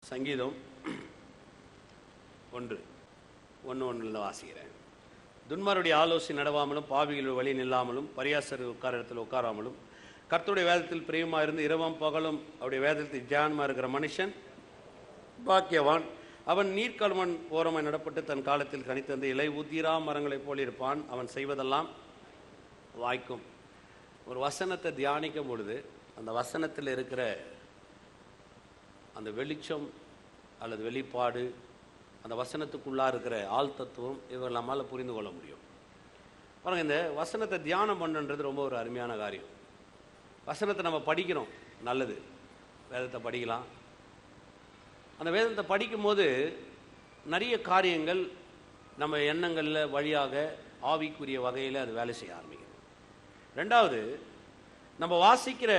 சங்கீதம் 1:1 வாசிக்கிறேன். துன்மாருடைய ஆலோசனை நடவாமலும், பாவிகள் வழி நில்லாமலும், பரியாசர் உட்கார இடத்துல உட்காராமலும், கர்த்தருடைய வேதத்தில் பிரியமாக இருந்து இரவும் பகலும் அவருடைய வேதத்தில் தியானமாக இருக்கிற மனுஷன் பாக்கியவான். அவன் நீர்க்கால்மண் ஓரமாய் நடப்பட்டு தன் காலத்தில் கனித்தந்த இலை உதிரா மரங்களைப் போல் இருப்பான். அவன் செய்வதெல்லாம் வாய்க்கும். ஒரு வசனத்தை தியானிக்கும் பொழுது அந்த வசனத்தில் இருக்கிற அந்த வெளிச்சம் அல்லது வெளிப்பாடு, அந்த வசனத்துக்குள்ளாக இருக்கிற ஆள் தத்துவம், இவர்கள் நம்மால் புரிந்து கொள்ள முடியும். பாருங்கள், இந்த வசனத்தை தியானம் பண்ணுன்றது ரொம்ப ஒரு அருமையான காரியம். வசனத்தை நம்ம படிக்கிறோம், நல்லது, வேதத்தை படிக்கலாம். அந்த வேதத்தை படிக்கும்போது நிறைய காரியங்கள் நம்ம எண்ணங்களில் வழியாக ஆவிக்குரிய வகையில் அது வேலை செய்ய ஆரம்பிக்கும். ரெண்டாவது, நம்ம வாசிக்கிற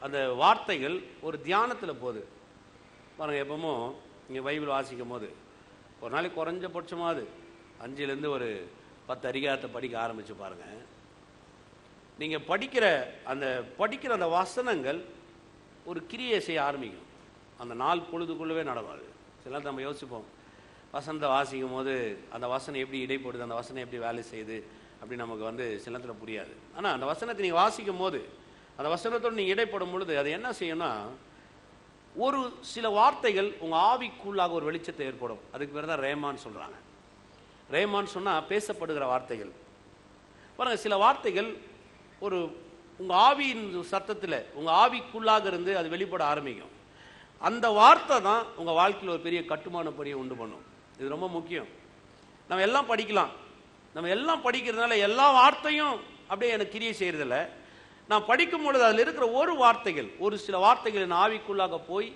அந்த வார்த்தைகள் ஒரு தியானத்தில் போகுது. பாருங்கள், எப்பவும் நீங்கள் பைபிள் வாசிக்கும் போது ஒரு நாளைக்கு குறைஞ்சபட்சமாவது 5லேருந்து ஒரு 10 அதிகாரத்தை படிக்க ஆரம்பித்து பாருங்கள். நீங்கள் படிக்கிற அந்த வசனங்கள் ஒரு கிரியை செய்ய ஆரம்பிக்கும். அந்த நாள் பொழுதுக்குள்ளவே நடக்கும். சில நேரத்தில் நம்ம யோசிப்போம், வசனத்தை வாசிக்கும் போது அந்த வசனம் எப்படி இடைப்படுது, அந்த வசனம் எப்படி வேலை செய்யுது அப்படின்னு நமக்கு சில நேரத்தில் புரியாது. ஆனால் அந்த வசனத்தை நீங்கள் வாசிக்கும் போது, அந்த வசனத்தோடு நீங்கள் இடைப்படும் பொழுது அது என்ன செய்யும்னா, ஒரு சில வார்த்தைகள் உங்கள் ஆவிக்குள்ளாக ஒரு வெளிச்சத்தை ஏற்படும். அதுக்கு பேர் தான் ரேமான்னு சொல்கிறாங்க. ரேமான்னு சொன்னால் பேசப்படுகிற வார்த்தைகள். பாருங்கள், சில வார்த்தைகள் ஒரு உங்கள் ஆவியின் சத்தத்தில் உங்கள் ஆவிக்குள்ளாக இருந்து அது வெளிப்பட ஆரம்பிக்கும். அந்த வார்த்தை தான் உங்கள் வாழ்க்கையில் ஒரு பெரிய கட்டுமான பணியை உண்டு பண்ணும். இது ரொம்ப முக்கியம். நம்ம எல்லாம் படிக்கலாம், நம்ம எல்லாம் படிக்கிறதுனால எல்லா வார்த்தையும் அப்படியே எனக்கு கிரியை செய்கிறதில்ல. நான் படிக்கும் பொழுது அதில் இருக்கிற ஒரு சில வார்த்தைகள் என் ஆவிக்குள்ளாக போய்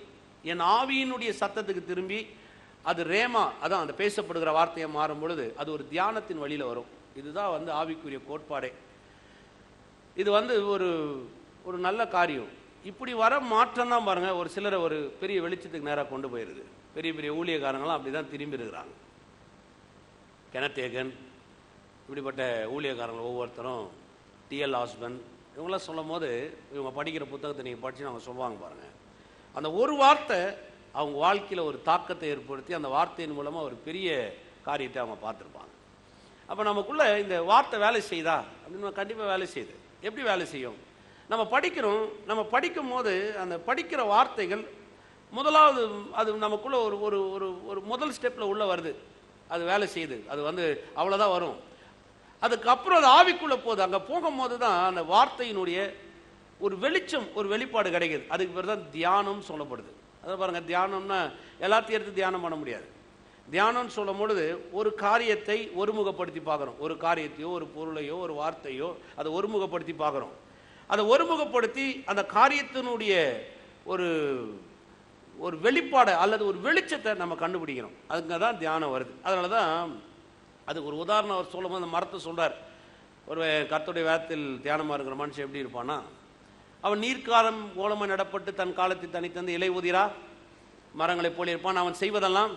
என் ஆவியினுடைய சத்தத்துக்கு திரும்பி அது ரேமா, அதான் அந்த பேசப்படுகிற வார்த்தையை மாறும் பொழுது அது ஒரு தியானத்தின் வழியில் வரும். இதுதான் ஆவிக்குரிய கோட்பாடே. இது ஒரு நல்ல காரியம். இப்படி வர மாற்றம் தான் பாருங்கள், ஒரு சிலரை ஒரு பெரிய வெளிச்சத்துக்கு நேராக கொண்டு போயிடுது. பெரிய பெரிய ஊழியக்காரங்களாம் அப்படி தான் திரும்பி இருக்கிறாங்க. கெனத் ஏகன், இப்படிப்பட்ட ஊழியக்காரங்கள் ஒவ்வொருத்தரும், டிஎல் ஆஸ்பன், இவங்களாம் சொல்லும் போது இவங்க படிக்கிற புத்தகத்தை நீங்கள் படிச்சு அவங்க சொல்லுவாங்க பாருங்கள். அந்த ஒரு வார்த்தை அவங்க வாழ்க்கையில் ஒரு தாக்கத்தை ஏற்படுத்தி அந்த வார்த்தையின் மூலமாக ஒரு பெரிய காரியத்தை அவங்க பார்த்துருப்பாங்க. அப்போ நமக்குள்ளே இந்த வார்த்தை வேலை செய்தா அப்படின்னு கண்டிப்பாக வேலை செய்யுது. எப்படி வேலை செய்யும்? நம்ம படிக்கிறோம், நம்ம படிக்கும் போது அந்த படிக்கிற வார்த்தைகள் முதலாவது அது நமக்குள்ளே ஒரு ஒரு ஒரு முதல் ஸ்டெப்பில் உள்ளே வருது, அது வேலை செய்யுது. அது அவ்வளோதான் வரும். அதுக்கப்புறம் அது ஆவிக்குள்ளே போகுது. அங்கே போகும்போது தான் அந்த வார்த்தையினுடைய ஒரு வெளிச்சம், ஒரு வெளிப்பாடு கிடைக்குது. அதுக்கு பேர் தான் தியானம் சொல்லப்படுது. அதை பாருங்கள், தியானம்னா எல்லாத்தையும் எடுத்து தியானம் பண்ண முடியாது. தியானம்னு சொல்லும் பொழுது ஒரு காரியத்தை ஒருமுகப்படுத்தி பார்க்குறோம். ஒரு காரியத்தையோ ஒரு பொருளையோ ஒரு வார்த்தையோ அதை ஒருமுகப்படுத்தி பார்க்குறோம். அதை ஒருமுகப்படுத்தி அந்த காரியத்தினுடைய ஒரு ஒரு வெளிப்பாடை அல்லது ஒரு வெளிச்சத்தை நம்ம கண்டுபிடிக்கணும். அதுக்கு தான் தியானம் வருது. அதனால தான் அதுக்கு ஒரு உதாரணம் அவர் சொல்லும் போது அந்த மரத்தை சொல்கிறார். ஒரு கர்த்தருடைய வேதத்தில் தியானமாக இருக்கிற மனுஷன் எப்படி இருப்பான்னா, அவன் நீர்க்காலம் ஓலமாக நடப்பட்டு தன் காலத்தில் தனித்தந்து இலை உதிரா மரங்களைப் போல இருப்பான். அவன் செய்வதெல்லாம்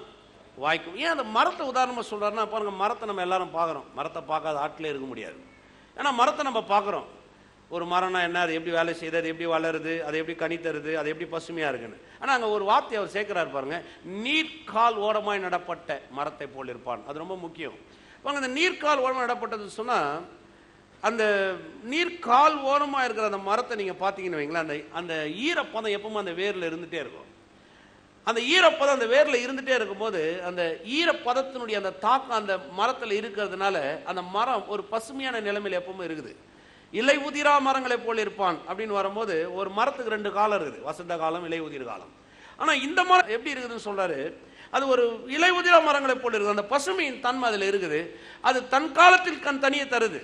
வாய்க்கும். ஏன் அந்த மரத்தை உதாரணமாக சொல்கிறாருன்னா, பாருங்கள், மரத்தை நம்ம எல்லாரும் பார்க்குறோம். மரத்தை பார்க்காத ஆட்டிலே இருக்க முடியாது. ஏன்னா மரத்தை நம்ம பார்க்குறோம். ஒரு மரம்னா என்ன, அது எப்படி வேலை செய்யுது, அது எப்படி வளருது, அது எப்படி கனி தருது, அது எப்படி பசுமையாக இருக்குன்னு. ஆனால் அங்கே ஒரு வார்த்தை அவர் சேர்க்கிறார் பாருங்க, நீர்க்கால் ஓரமாய் நடப்பட்ட மரத்தை போல் இருப்பான். அது ரொம்ப முக்கியம். பாருங்க, அந்த நீர்க்கால் ஓரமாக நடப்பட்டது சொன்னால், அந்த நீர்க்கால் ஓரமாக இருக்கிற அந்த மரத்தை நீங்கள் பார்த்தீங்கன்னு வைங்களேன், அந்த ஈரப்பதம் எப்பவுமே அந்த வேரில் இருந்துகிட்டே இருக்கும். அந்த ஈரப்பதம் அந்த வேரில் இருந்துகிட்டே இருக்கும்போது அந்த ஈரப்பதத்தினுடைய அந்த தாக்கம் அந்த மரத்தில் இருக்கிறதுனால அந்த மரம் ஒரு பசுமையான நிலைமையில் எப்பவுமே இருக்குது. இலை உதிரா மரங்களை போல் இருப்பான் அப்படின்னு வரும்போது ஒரு மரத்துக்கு 2 காலம் இருக்குது, வசந்த காலம், இலை உதிர் காலம். ஆனால் இந்த மரம் எப்படி இருக்குதுன்னு சொல்றாரு, அது ஒரு இலை உதிரா மரங்களை போல் இருக்குது. அந்த பசுமையின் தன்மை அதில் இருக்குது. அது தன் காலத்தில் தனியை தருது.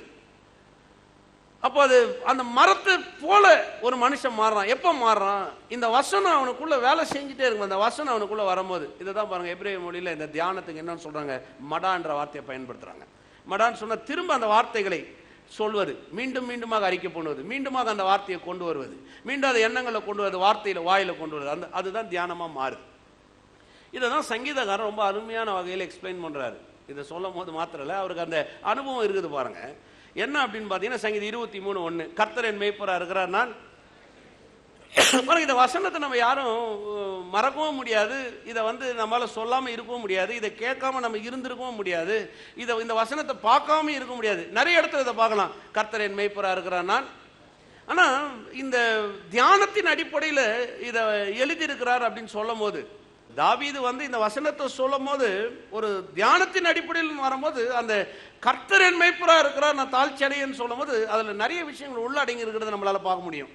அப்போ அது அந்த மரத்தை போல ஒரு மனுஷன் மாறுறான். எப்போ மாறுறான்? இந்த வசனம் அவனுக்குள்ள வேலை செஞ்சுட்டே இருக்கும். அந்த வசனம் அவனுக்குள்ள வரும்போது இதை தான் பாருங்க, எபிரேய மொழியில் இந்த தியானத்துக்கு என்னன்னு சொல்றாங்க, மடான்ற வார்த்தையை பயன்படுத்துறாங்க. மடான்னு சொன்னா திரும்ப அந்த வார்த்தைகளை சொல்வது, மீண்டும் மீண்டுமாக அறிக்கை பண்ணுவது, மீண்டுமாக அந்த வார்த்தையை கொண்டு வருவது, மீண்டும் அதை எண்ணங்களில் கொண்டு வருவது, வார்த்தையில் வாயில கொண்டு வருவது, அதுதான் தியானமாக மாறுது. இதை தான் சங்கீதக்காரர் ரொம்ப அருமையான வகையில் எக்ஸ்பிளைன் பண்ணுறாரு. இதை சொல்லும் போது மாத்திரம் இல்லை, அவருக்கு அந்த அனுபவம் இருக்குது பாருங்க. என்ன அப்படின்னு பார்த்தீங்கன்னா, சங்கீதம் 23:1, கர்த்தர் என் மேய்ப்பராக இருக்கிறார், நான் இந்த வசனத்தை நம்ம யாரும் மறக்கவும் முடியாது, இதை நம்மளால சொல்லாம இருக்கவும் முடியாது, இதை கேட்காம நம்ம இருந்திருக்கவும் முடியாது, இந்த வசனத்தை பார்க்காம இருக்க முடியாது. நிறைய இடத்துல இதை பார்க்கலாம். கர்த்தர் என் மேய்ப்பரா இருக்கிறார் நான். ஆனா இந்த தியானத்தின் அடிப்படையில் இதை எழுதியிருக்கிறார் அப்படின்னு சொல்லும் போது, தாவீது இந்த வசனத்தை சொல்லும் போது ஒரு தியானத்தின் அடிப்படையில் வரும்போது, அந்த கர்த்தர் என் மேய்ப்பரா இருக்கிறார் நான் தாழ்ச்சி அடையேன்னு சொல்லும் போது அதுல நிறைய விஷயங்கள் உள்ளடங்கி இருக்கிறத நம்மளால பார்க்க முடியும்.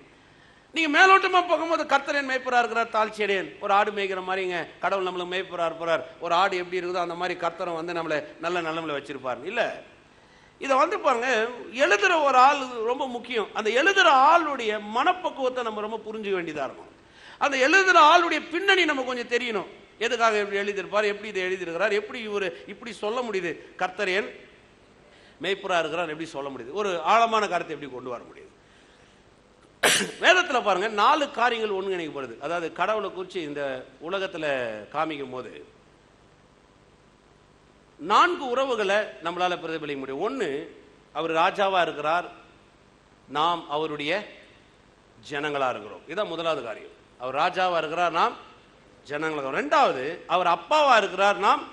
நீங்க மேலோட்டமா பார்க்கும்போது கர்த்தர் என் மேய்ப்பரா இருக்கிறார் தாழ்ச்சி அடையேன், ஒரு ஆடு மேய்க்கிற மாதிரிங்க கடவுள் நம்மளுக்கு மேய்ப்பரா இருப்பார், ஒரு ஆடு எப்படி இருக்குதோ அந்த மாதிரி கர்த்தரை நம்மளை நல்ல நிலைமையில வச்சிருப்பார். இல்ல, இதை பாருங்க, எழுதுற ஒரு ஆள் ரொம்ப முக்கியம். அந்த எழுதுற ஆளுடைய மனப்பக்குவத்தை நம்ம ரொம்ப புரிஞ்சுக்க வேண்டியதா இருக்கும். அந்த எழுதுற ஆளுடைய பின்னணி நம்ம கொஞ்சம் தெரியணும். எதுக்காக எப்படி எழுதியிருப்பார், எப்படி இதை எழுதியிருக்கிறார், எப்படி இவர் இப்படி சொல்ல முடியுது கர்த்தர் என் மேய்ப்பரா இருக்கிறார் எப்படி சொல்ல முடியுது, ஒரு ஆழமான கருத்தை எப்படி கொண்டு வர முடியுது. வேதத்தில் பாருங்க 4 காரியங்கள் ஒருங்கிணைக்கப்படுது. அதாவது கடவுளை குறித்து இந்த உலகத்தில் காமிக்கும் போது 4 உறவுகளை நம்மளால பிரதிபலிக்க முடியும். 1, அவர் ராஜாவா இருக்கிறார், நாம் அவருடைய ஜனங்களா இருக்கிறோம். இதான் முதலாவது காரியம். அவர் ராஜாவா இருக்கிறார், நாம் ஜனங்களா. 2வது, அவர் அப்பாவா இருக்கிறார், நாம்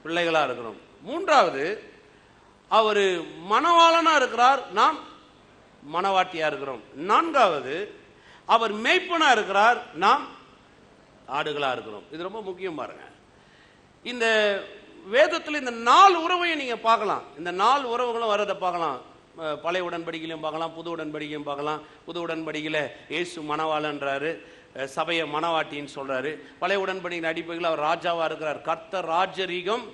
பிள்ளைகளா இருக்கிறோம். 3வது, அவர் மணவாளனா இருக்கிறார், நாம் மணவாட்டியா இருக்கிறோம். 4வது, அவர் மேய்ப்பனா இருக்கிறார், நாம் ஆடுகளா இருக்கிறோம். இது ரொம்ப முக்கியம் பாருங்க. இந்த வேதத்தில் இந்த 4 உறவையும் நீங்க பார்க்கலாம். இந்த 4 உறவுகளும் வரதை பார்க்கலாம். பழைய உடன்படிக்கையிலும் பார்க்கலாம், புது உடன்படிக்கையும் பார்க்கலாம். புது உடன்படிக்கையில இயேசு மணவாளன்றாரு, சபையை மணவாட்டின்னு சொல்றாரு. பழைய உடன்படிக்கையின் அடிப்படையில் அவர் ராஜாவா இருக்கிறார், கர்த்தர் ராஜரீகம்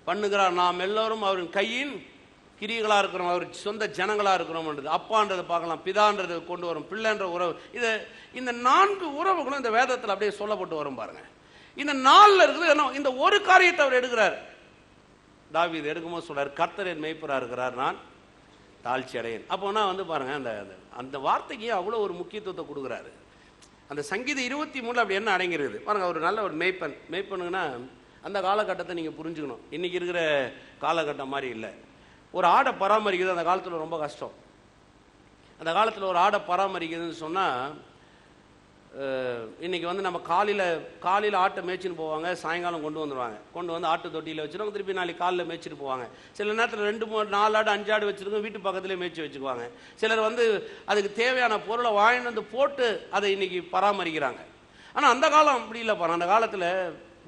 பண்ணுகிறார், நாம் எல்லோரும் அவரின் கையின் கிரிகளா இருக்கிறோம், அவர் சொந்த ஜனங்களா இருக்கிறோம். அப்பான்றதை பார்க்கலாம், பிதான்றது கொண்டு வரும், பிள்ளைன்ற உறவு. இந்த 4 உறவுகளும் இந்த வேதத்தில் அப்படியே சொல்லப்பட்டு வரும் பாருங்க. இந்த 4ல் இருக்குது இந்த ஒரு காரியத்தை அவர் எடுக்கிறார். தாவீது எடுக்கும்போது சொல்றாரு, கர்த்தர் என் மேய்ப்பரா இருக்கிறார் நான் தாழ்ச்சி அடையேன். அப்போனா பாருங்க, அந்த வார்த்தைக்கு அவ்வளோ ஒரு முக்கியத்துவத்தை கொடுக்குறாரு. அந்த சங்கீதம் 23 அப்படி என்ன அடங்கிருக்குது பாருங்க. ஒரு நல்ல ஒரு மேய்ப்பனுங்கன்னா அந்த காலகட்டத்தை நீங்க புரிஞ்சுக்கணும். இன்னைக்கு இருக்கிற காலகட்டம் மாதிரி இல்லை. ஒரு ஆடை பராமரிக்கிறது அந்த காலத்தில் ரொம்ப கஷ்டம். அந்த காலத்தில் ஒரு ஆடை பராமரிக்கிறதுன்னு சொன்னால், இன்றைக்கி நம்ம காலையில் ஆட்டை மேய்ச்சின்னு போவாங்க, சாயங்காலம் கொண்டு வந்துடுவாங்க. கொண்டு வந்து ஆட்டு தொட்டியில் வச்சுருவாங்க, திருப்பி நாளைக்கு காலையில் மேய்ச்சிட்டு போவாங்க. சில நேரத்தில் 2, 3, 4 ஆடு 5 ஆடு வச்சுருக்கோம், வீட்டு பக்கத்துலேயே மேய்ச்சி வச்சுக்குவாங்க. சிலர் அதுக்கு தேவையான பொருளை வாங்கிட்டு போட்டு அதை இன்றைக்கி பராமரிக்கிறாங்க. ஆனால் அந்த காலம் அப்படி இல்லை பாருங்க. அந்த காலத்தில்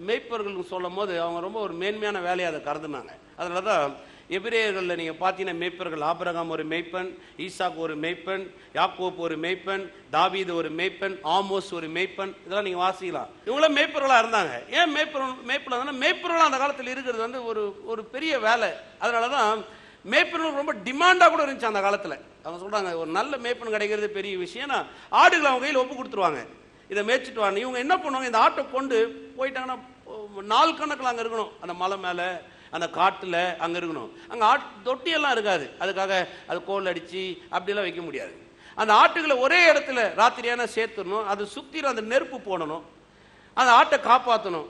மேய்ப்பர்கள் சொல்லும் போது அவங்க ரொம்ப ஒரு மேன்மையான வேலையை அதை கருதுனாங்க. அதனால தான் எபிரேயர்களில் நீங்கள் பார்த்தீங்கன்னா மேய்ப்பர்கள், ஆபிரகாம் ஒரு மேய்ப்பன், ஈசாக்கு ஒரு மேய்ப்பன், யாக்கோப் ஒரு மேய்ப்பன், தாவீது ஒரு மேய்ப்பன், ஆமோஸ் ஒரு மேய்ப்பன், இதெல்லாம் நீங்கள் வாசிக்கலாம். இவங்களாம் மேய்ப்பர்களாக இருந்தாங்க. ஏன் மேய்ப்பர்களாக அந்த காலத்தில் இருக்கிறது ஒரு பெரிய வேலை. அதனால தான் மேய்ப்பர்கள் ரொம்ப டிமாண்டாக கூட இருந்துச்சு அந்த காலத்தில். அவங்க சொல்கிறாங்க, ஒரு நல்ல மேய்ப்பன் கிடைக்கிறது பெரிய விஷயம்னா ஆடுகளை அவங்க கையில் ஒப்பு கொடுத்துருவாங்க, இதை மேய்ச்சிட்டு வாங்க. இவங்க என்ன பண்ணுவாங்க, இந்த ஆட்டை கொண்டு போயிட்டாங்கன்னா 4 கணக்கில் அங்கே இருக்கணும், அந்த மலை மேலே, அந்த காட்டில் அங்கே இருக்கணும். அங்கே தொட்டியெல்லாம் இருக்காது, அதுக்காக அது கோல் அடித்து அப்படியெல்லாம் வைக்க முடியாது. அந்த ஆட்டுகளை ஒரே இடத்துல ராத்திரியான சேர்த்துடணும், அது சுற்றிலும் அந்த நெருப்பு போடணும், அந்த ஆட்டை காப்பாற்றணும்,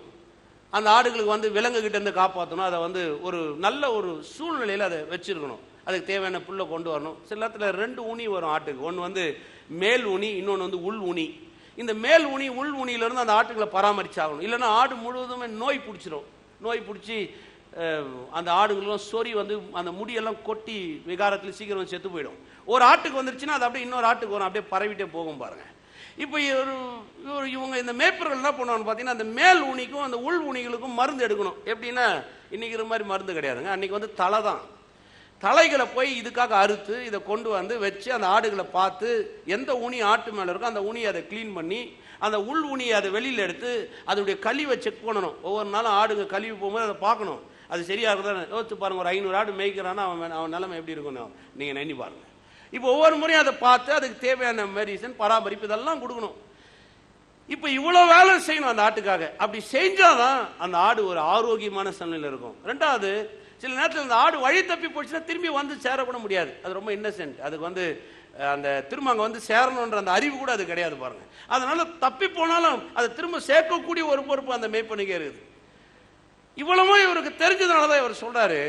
அந்த ஆடுகளுக்கு விலங்குகிட்ட இருந்து காப்பாற்றணும், அதை ஒரு நல்ல ஒரு சூழ்நிலையில் அதை வச்சிருக்கணும். அதுக்கு தேவையான புல்லை கொண்டு வரணும். சில நேரத்தில் 2 ஊனி வரும் ஆட்டுக்கு. ஒன்று மேல் ஊனி, இன்னொன்று உள் ஊனி. இந்த மேல் ஊனி உள் ஊனியிலிருந்து அந்த ஆட்டுகளை பராமரிச்சாகணும். இல்லைன்னா ஆடு முழுவதுமே நோய் பிடிச்சிடும். நோய் பிடிச்சி அந்த ஆடுகளும் சொறி அந்த முடியெல்லாம் கொட்டி விகாரத்தில் சீக்கிரம் செத்து போயிடும். ஒரு ஆட்டுக்கு வந்துருச்சுன்னா அது அப்படியே இன்னொரு ஆட்டுக்கு வரும், அப்படியே பரவிட்டே போகும் பாருங்க. இப்போ இவங்க இந்த மேய்ப்பர்கள் என்ன பண்ணுவாங்க பார்த்தீங்கன்னா, அந்த மேல் ஊனிக்கும் அந்த உள் ஊனிகளுக்கும் மருந்து எடுக்கணும். எப்படின்னா இன்னைக்கு மாதிரி மருந்து கிடையாதுங்க. அன்னைக்கு தலை தான். தலைகளை போய் இதுக்காக அறுத்து இதை கொண்டு வச்சு அந்த ஆடுகளை பார்த்து எந்த ஊனி ஆட்டு மேலே இருக்கோ அந்த ஊனியை அதை க்ளீன் பண்ணி அந்த உள் ஊனியை அதை வெளியில் எடுத்து அதோடைய கழிவை செக் பண்ணணும். ஒவ்வொரு நாளும் ஆடுங்க கழிவு போகும்போது அதை பார்க்கணும், அது சரியா இருக்குதா யோசிச்சு பாருங்க. ஒரு 500 ஆடு மேய்க்கிறான்னா அவன் நிலைமை எப்படி இருக்கணும் நீங்க நினைச்சு பாருங்க. இப்போ ஒவ்வொரு முறையும் அதை பார்த்து அதுக்கு தேவையான மெடிசன், பராமரிப்பு இதெல்லாம் கொடுக்கணும். இப்போ இவ்வளவு வேலை செய்யணும் அந்த ஆட்டுக்காக. அப்படி செஞ்சாதான் அந்த ஆடு ஒரு ஆரோக்கியமான சூழ்நிலை இருக்கும். 2வது, சில நேரத்தில் அந்த ஆடு வழி தப்பி போச்சுன்னா திரும்பி சேரக்கூட முடியாது. அது ரொம்ப இன்னசென்ட். அதுக்கு அந்த திரும்ப அங்கே சேரணுன்ற அந்த அறிவு கூட அது கிடையாது பாருங்க. அதனால தப்பி போனாலும் அதை திரும்ப சேர்க்கக்கூடிய ஒரு பொறுப்பு அந்த மேய்ப்பனுக்கே இருக்குது. இவ்வளவோ இவருக்கு தெரிஞ்சதுனாலதான் இவர் சொல்றாரு,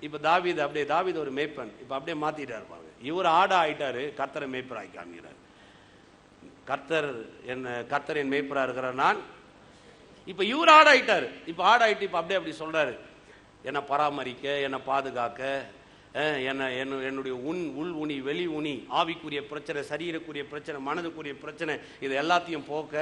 இப்ப தாவீது ஒரு மேய்ப்பன், இப்ப அப்படியே மாத்திட்டாரு பாருங்க. இவர் ஆடா ஆயிட்டாரு, கர்த்தரை மேய்ப்பர் ஆக்கி காமிக்கிறார். கர்த்தர் என் மேய்ப்பரா இருக்கிறார் நான். இப்ப இவர் ஆடாயிட்டாரு. இப்ப ஆடாயிட்டு இப்ப அப்படியே அப்படி சொல்றாரு, என்னை பராமரிக்க, என்னை பாதுகாக்க, என்னுடைய உள் உனி வெளி உனி, ஆவிக்குரிய பிரச்சனை, சரீரக்குரிய பிரச்சனை, மனதுக்குரிய பிரச்சனை, இது எல்லாத்தையும் போக்க,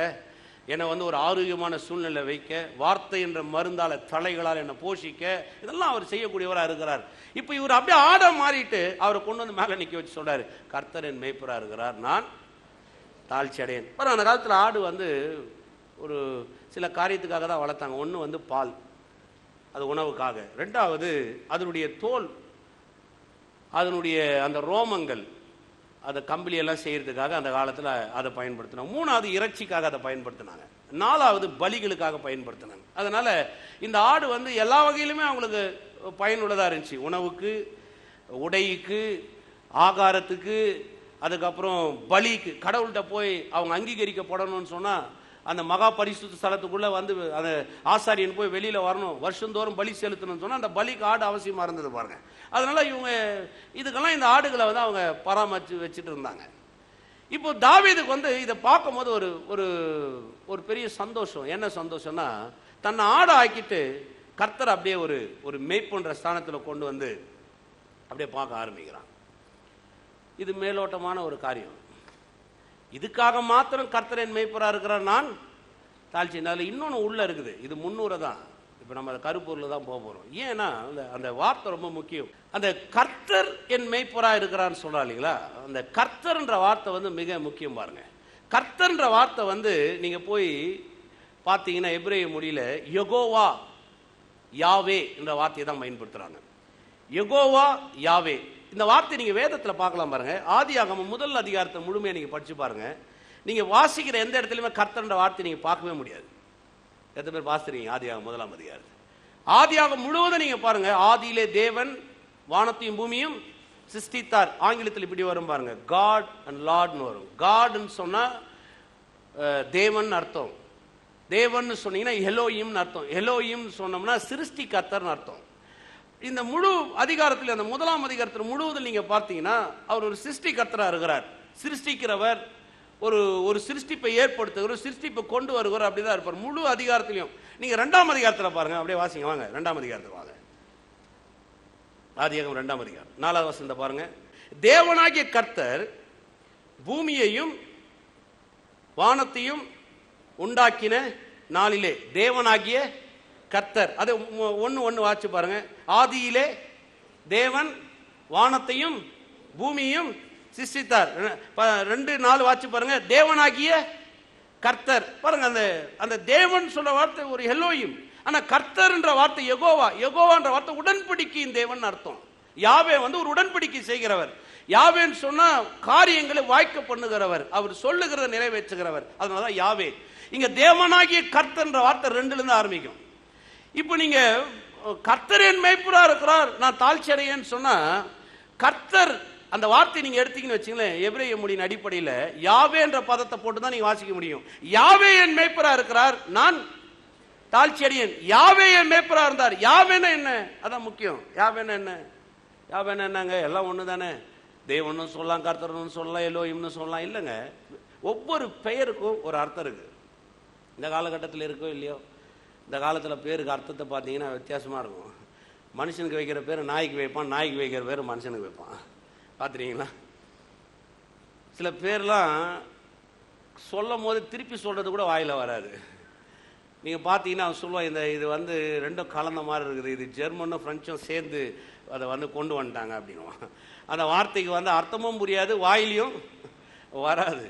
என்னை ஒரு ஆரோக்கியமான சூழ்நிலை வைக்க, வார்த்தை என்ற மருந்தால தலைகளால் என்னை போஷிக்க, இதெல்லாம் அவர் செய்யக்கூடியவராக இருக்கிறார். இப்போ இவர் அப்படியே ஆட மாறிட்டு அவரை கொண்டு வந்து மேலே நிற்க வச்சு சொல்றாரு, கர்த்தர் என் மேய்ப்பராக இருக்கிறார், நான் தாழ்ச்சி அடையேன். அந்த காலத்தில் ஆடு ஒரு சில காரியத்துக்காக தான் வளர்த்தாங்க. ஒன்று பால், அது உணவுக்காக. ரெண்டாவது அதனுடைய தோல், அதனுடைய அந்த ரோமங்கள், அதை கம்பிளியெல்லாம் செய்யறதுக்காக அந்த காலத்தில் அதை பயன்படுத்தினாங்க. மூணாவது இறைச்சிக்காக அதை பயன்படுத்தினாங்க. நாலாவது பலிகளுக்காக பயன்படுத்தினாங்க. அதனால இந்த ஆடு எல்லா வகையிலுமே அவங்களுக்கு பயனுள்ளதாக இருந்துச்சு. உணவுக்கு, உடைக்கு, ஆகாரத்துக்கு, அதுக்கப்புறம் பலிக்கு. கடவுள்கிட்ட போய் அவங்க அங்கீகரிக்கப்படணும்னு சொன்னால் அந்த மகா பரிசுத்த ஸ்தலத்துக்குள்ள அந்த ஆசாரியன் போய் வெளியில வரணும், வருஷந்தோறும் பலி செலுத்தணும்னு சொன்னா அந்த பலிக்கு ஆடு அவசியமா இருந்தது பாருங்க. அதனால இவங்க இதுக்கெல்லாம் இந்த ஆடுகளை அவங்க பராமரிச்சு வச்சுட்டு இருந்தாங்க. இப்போ தாவீதுக்கு இதை பார்க்கும்போது ஒரு ஒரு ஒரு பெரிய சந்தோஷம். என்ன சந்தோஷம்னா, தன்னை ஆடு ஆக்கிட்டு கர்த்தர் அப்படியே ஒரு மேய்ப்புன்ற ஸ்தானத்தில் கொண்டு அப்படியே பார்க்க ஆரம்பிக்கிறான். இது மேலோட்டமான ஒரு காரியம். இதுக்காக மாத்திரம் கர்த்தர் என் மேய்ப்பரா இருக்கிறார், நான் தாழ்ச்சி. அதில் இன்னொன்று உள்ள இருக்குது. இது 300 தான். இப்போ நம்ம கருப்பூரில் தான் போக போகிறோம். ஏன்னா அந்த வார்த்தை ரொம்ப முக்கியம். அந்த கர்த்தர் என் மேய்ப்பரா இருக்கிறான்னு சொல்றா இல்லைங்களா, அந்த கர்த்தர்ன்ற வார்த்தை மிக முக்கியம் பாருங்க. கர்த்தர்ன்ற வார்த்தை நீங்க போய் பார்த்தீங்கன்னா எபிரேய மொழியில யெகோவா யாவே என்ற வார்த்தையை தான் பயன்படுத்துறாங்க. யெகோவா யாவே இந்த வார்த்தை நீங்க வேதத்துல பார்க்கலாம் பாருங்க. ஆதியாகமம் முதல் அதிகாரத்தை முழுமையா நீங்க படிச்சு பாருங்க. நீங்க வாசிக்கிற எந்த இடத்துலயுமே கர்த்தர்ன்ற வார்த்தை நீங்க பார்க்கவே முடியாது. எத்தனை பேர் வாசிக்கிறீங்க ஆதியாகமம் முதலாம் அதிகாரத்தை? ஆதியாகமம் முழுவதும் நீங்க பாருங்க. ஆதியிலே தேவன் வானத்தையும் பூமியும் சிருஷ்டித்தார். ஆங்கிலத்தில் இப்படி வரும் பாருங்க, காட் அண்ட் லார்ட்னு வரும். காட்னு சொன்னா தேவன் அர்த்தம். தேவன் சொன்னீங்கன்னா எலோயிம்னு அர்த்தம். எலோயிம் சொன்னோம்னா சிருஷ்டி கர்த்தர்னு அர்த்தம். இந்த முழு அதிகாரத்தில், அந்த முதலாம் அதிகாரத்தில் முழுவதும் நீங்க பார்த்தீங்கன்னா அவர் ஒரு சிருஷ்டி கர்த்தரா இருக்கிறார். சிருஷ்டிக்கிறவர், ஒரு சிருஷ்டிப்பை ஏற்படுத்துகிறவர், சிருஷ்டிப்பை கொண்டு வருகிறவர், அப்படிதான் இருப்பார் முழு அதிகாரத்திலையும். நீங்க 2ஆம் அதிகாரத்தில் பாருங்க, அப்படியே வாசிங்க வாங்க. 2ஆம் அதிகாரத்தில் வாங்க. ஆதியாகமம் 2ஆம் அதிகாரம் 4வது வசனத்தை பாருங்க. தேவனாகிய கர்த்தர் பூமியையும் வானத்தையும் உண்டாக்கின நாளிலே, தேவனாகிய கர்த்தர், அது 1:1 வாசிச்சு பாருங்க. ஆதியிலே தேவன் வானத்தையும் பூமியையும் சிருஷ்டித்தார். 2:4 வாசிச்சு பாருங்க. தேவனாகிய கர்த்தர் பாருங்க. அந்த தேவன் சொல்ற வார்த்தை ஒரு எலோயிம். ஆனா கர்த்தர் என்ற வார்த்தை யெகோவா. யெகோவான்ற வார்த்தை உடன்படிக்கையின் தேவன் அர்த்தம். யாவே ஒரு உடன்படிக்கை செய்கிறவர். யாவேன்னு சொன்னா காரியங்களை வாய்க்க பண்ணுகிறவர், அவர் சொல்லுகிறத நிறைவேற்றுகிறவர். அதனாலதான் யாவே. இங்க தேவனாகிய கர்த்தர் என்ற வார்த்தை 2ல இருந்து ஆரம்பிக்கும். இப்ப நீங்க கர்த்தர் என் மேய்ப்பரா இருக்கிறார், நான் தாழ்ச்சி அடையேன்னு சொன்னா, கர்த்தர் அந்த வார்த்தை நீங்க எடுத்தீங்கன்னு வச்சுங்களேன், எபிரேய மொழியின் அடிப்படையில் யாவே என்ற பதத்தை போட்டு தான் நீங்க வாசிக்க முடியும். யாவே என் மேய்ப்பரா இருக்கிறார், நான் தாழ்ச்சி அடையேன். யாவே என் மேய்ப்பரா இருந்தார். யாவேன்னா என்ன? அதான் முக்கியம். யாவேன்னா என்ன? யாவேன்னா என்னங்க? எல்லாம் ஒண்ணு தானே. தேவனும் சொல்லலாம், கர்த்தர்னு சொல்லலாம், எலோயிம்னு சொல்லலாம். இல்லைங்க, ஒவ்வொரு பெயருக்கும் ஒரு அர்த்தம் இருக்கு. இந்த காலகட்டத்தில் இருக்கோ இல்லையோ, இந்த காலத்தில் பேருக்கு அர்த்தத்தை பார்த்தீங்கன்னா வித்தியாசமாக இருக்கும். மனுஷனுக்கு வைக்கிற பேர் நாய்க்கு வைப்பான், நாய்க்கு வைக்கிற பேர் மனுஷனுக்கு வைப்பான். பார்த்துருக்கீங்களா? சில பேர்லாம் சொல்லும் போது திருப்பி சொல்கிறது கூட வாயில் வராது. நீங்கள் பார்த்தீங்கன்னா அவன் சொல்லுவான், இது ரெண்டும் கலந்த மாதிரி இருக்குது, இது ஜெர்மனும் ஃப்ரெஞ்சும் சேர்ந்து அதை கொண்டு வந்துட்டாங்க அப்படின்வான். அந்த வார்த்தைக்கு அர்த்தமும் புரியாது, வாயிலையும் வராது.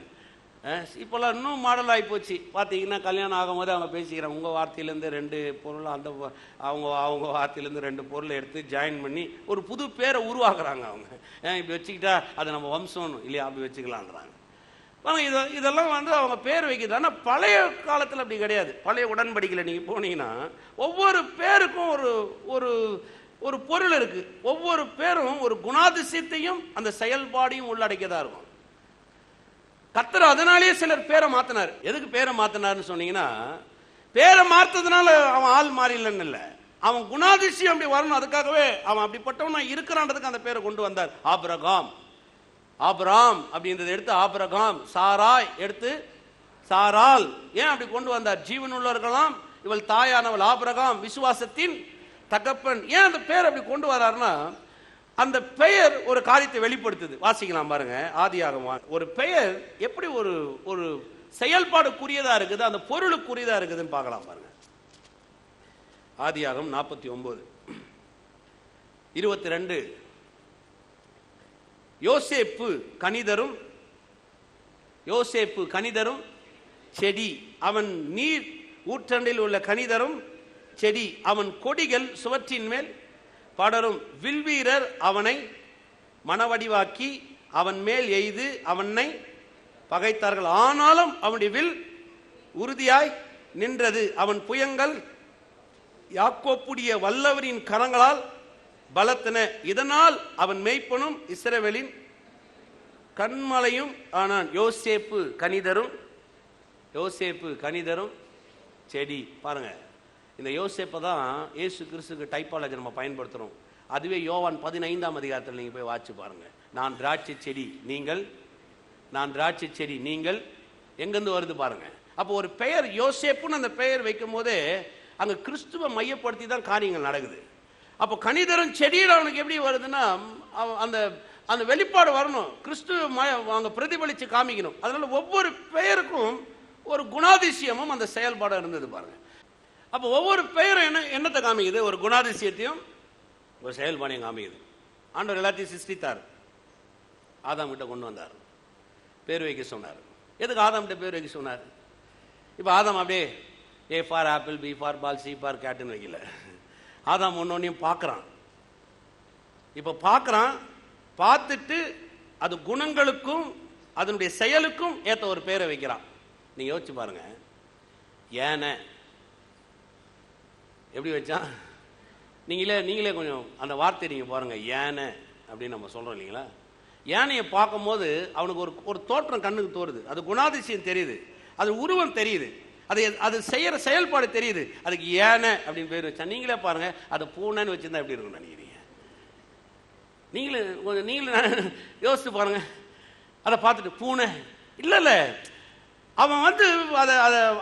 இப்போல்லாம் இன்னும் மாடல் ஆகி போச்சு. பார்த்தீங்கன்னா கல்யாணம் ஆகும்போது அவங்க பேசிக்கிறாங்க, உங்கள் வார்த்தையிலேருந்து 2 பொருள், அந்த அவங்க வார்த்தையிலேருந்து 2 பொருளை எடுத்து ஜாயின் பண்ணி ஒரு புது பேரை உருவாக்குறாங்க. அவங்க இப்படி வச்சுக்கிட்டா அது நம்ம வம்சம்னு இல்லையா, அப்படி வச்சுக்கலான்றாங்க. இதெல்லாம் அவங்க பேர் வைக்கிறது. ஆனால் பழைய காலத்தில் அப்படி கிடையாது. பழைய உடன்படிக்கையில் நீங்கள் போனீங்கன்னா ஒவ்வொரு பேருக்கும் ஒரு ஒரு பொருள் இருக்கு. ஒவ்வொரு பேரும் ஒரு குணாதிசயத்தையும் அந்த செயல்பாடையும் உள்ளடக்கியதா இருக்கும். கர்த்தர் அதனாலேயே சிலர் பேரை மாத்தினார். எதுக்கு பேரை மாத்தினார்னு சொன்னீங்கன்னா, பேரை மாத்ததுனால அவன் ஆள் மாறிலன்னு இல்லை, அவன் குணாதிசயம் அப்படி வரணும். அதுக்காகவே அவன் அப்படிப்பட்டவன் இருக்கிறான்றதுக்கு அந்த பேரை கொண்டு வந்தார். ஆபிரகாம், ஆபிராம் அப்படின்றத எடுத்து ஆபிரகாம், சாராய் எடுத்து சாரால். ஏன் அப்படி கொண்டு வந்தார்? ஜீவன் உள்ளவர்களாம் இவள் தாயானவள் ஆபிரகாம் விசுவாசத்தின் தகப்பன். ஏன் அந்த பெயர் அப்படி கொண்டு வர்றாருன்னா, அந்த பெயர் ஒரு காரியத்தை வெளிப்படுத்துது. வாசிக்கலாம் பாருங்க, ஆதியாகமம். ஒரு பெயர் எப்படி ஒரு ஒரு செயல்பாடுக்குரியதா இருக்குது, அந்த பொருளுக்குரியதா இருக்குதுன்னு பார்க்கலாம் பாருங்க. ஆதியாகமம் 49:22. யோசேப்பு கனிதரும் செடி, அவன் நீர் ஊற்றண்டில் உள்ள கனிதரும் செடி, அவன் கொடிகள் சுவற்றின் மேல் படரும். வில்வீரர் அவனை மனவடிவாக்கி அவன் மேல் எய்து அவனை பகைத்தார்கள். ஆனாலும் அவனுடைய வில் உறுதியாய் நின்றது. அவன் புயங்கள் யாக்கோப்புடைய வல்லவரின் கரங்களால் பலத்தன. இதனால் அவன் மேய்ப்பனும் இஸ்ரவேலின் கண்மலையும் ஆனான். யோசேப்பு கனிதரும் செடி. பாருங்க, இந்த யோசேப்பை தான் இயேசு கிறிஸ்துக்கு டைப்பாலஜி நம்ம பயன்படுத்துறோம். அதுவே யோவான் 15ஆம் அதிகாரத்தில் நீங்க போய் வாட்சி பாருங்க. நான் திராட்சை செடி நீங்கள் எங்கிருந்து வருது பாருங்க. அப்போ ஒரு பெயர் யோசேப்புன்னு அந்த பெயர் வைக்கும் போதே அங்க கிறிஸ்துவ மையப்படுத்தி தான் காரியங்கள் நடக்குது. அப்போ கனிதரும் செடியில் அவனுக்கு எப்படி வருதுன்னா, அந்த அந்த வெளிப்பாடு வரணும், கிறிஸ்துவ அவங்க பிரதிபலித்து காமிக்கணும். அதனால ஒவ்வொரு பெயருக்கும் ஒரு குணாதிசயமும் அந்த செயல்பாடு இருந்தது பாருங்க. அப்போ ஒவ்வொரு பெயரும் என்னத்தை காமிக்குது? ஒரு குணாதிசயத்தையும் ஒரு செயல்பாடையும் காமிக்குது. ஆண்டவர் எல்லாத்தையும் சிருஷ்டித்தார், ஆதாம் கிட்ட கொண்டு வந்தார், பேர் வைக்க சொன்னார். எதுக்கு ஆதாம் கிட்ட பேர் வைக்க சொன்னார்? இப்போ ஆதாம் அப்படியே A for apple, B for ball, C for கேட்டுன்னு வைக்கல. ஆதாம் ஒன்னொன்னையும் பார்க்குறான். இப்போ பார்த்துட்டு அது குணங்களுக்கும் அதனுடைய செயலுக்கும் ஏற்ற ஒரு பேரை வைக்கிறான். நீங்க யோசிச்சு பாருங்க, ஏன எப்படி வச்சான்? நீங்களே கொஞ்சம் அந்த வார்த்தை நீங்க பாருங்க, ஏன அப்படின்னு நம்ம சொல்றோம் இல்லைங்களா? யானையை பார்க்கும்போது அவனுக்கு ஒரு தோற்றம் கண்ணுக்கு தோறுது, அது குணாதிசயம் தெரியுது, அது உருவம் தெரியுது, அது செய்யற செயல்பாடு தெரியுது. அதுக்கு ஏன அப்படின்னு பேர் வச்சா. நீங்களே பாருங்க, அது பூனைன்னு வச்சிருந்தா எப்படி இருக்கும் நினைக்கிறீங்க? நீங்களே யோசிச்சு பாருங்க. அதை பார்த்துட்டு பூனை இல்ல, அவன்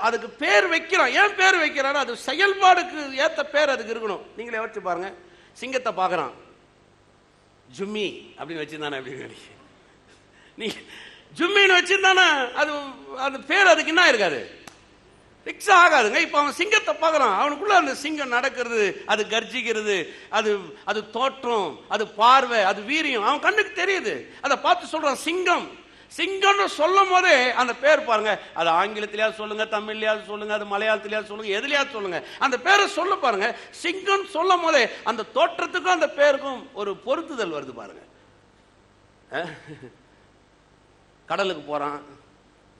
அதுக்கு பேர் வைக்கிறான். ஏன் பேர் வைக்கிறான்? அது செயல்பாடுக்கு ஏத்த பேர் அதுக்கு இருக்கணும். நீங்களே யோசிச்சு பாருங்க. சிங்கத்தை பார்க்கறான், ஜும்மி அப்படின்னு வச்சிருந்தானே, எப்படி நீ ஜும்மின்னு வச்சிருந்தானே அது பேர் அதுக்கு என்ன இருக்காது, பிக்ஸ் ஆகாதுங்க. இப்ப அவன் சிங்கத்தை பார்க்கறான், அவனுக்குள்ள அந்த சிங்கம் நடக்கிறது, அது கர்ஜிக்கிறது, அது தோற்றம், அது பார்வை, அது வீரியம் அவன் கண்ணுக்கு தெரியுது. அதை பார்த்து சொல்றான் சிங்கம். சிங்கம்னு சொல்லும் போதே அந்த பேர் பாருங்க, அது ஆங்கிலத்திலேயாவது சொல்லுங்க, தமிழ்லயாவது சொல்லுங்க, அது மலையாளத்திலேயாவது சொல்லுங்க, எதுலயாவது சொல்லுங்க, அந்த பேரை சொல்ல பாருங்க. சிங்கம் சொல்லும் போதே அந்த தோற்றத்துக்கும் அந்த பேருக்கும் ஒரு பொருத்துதல் வருது பாருங்க. கடலுக்கு போறான்,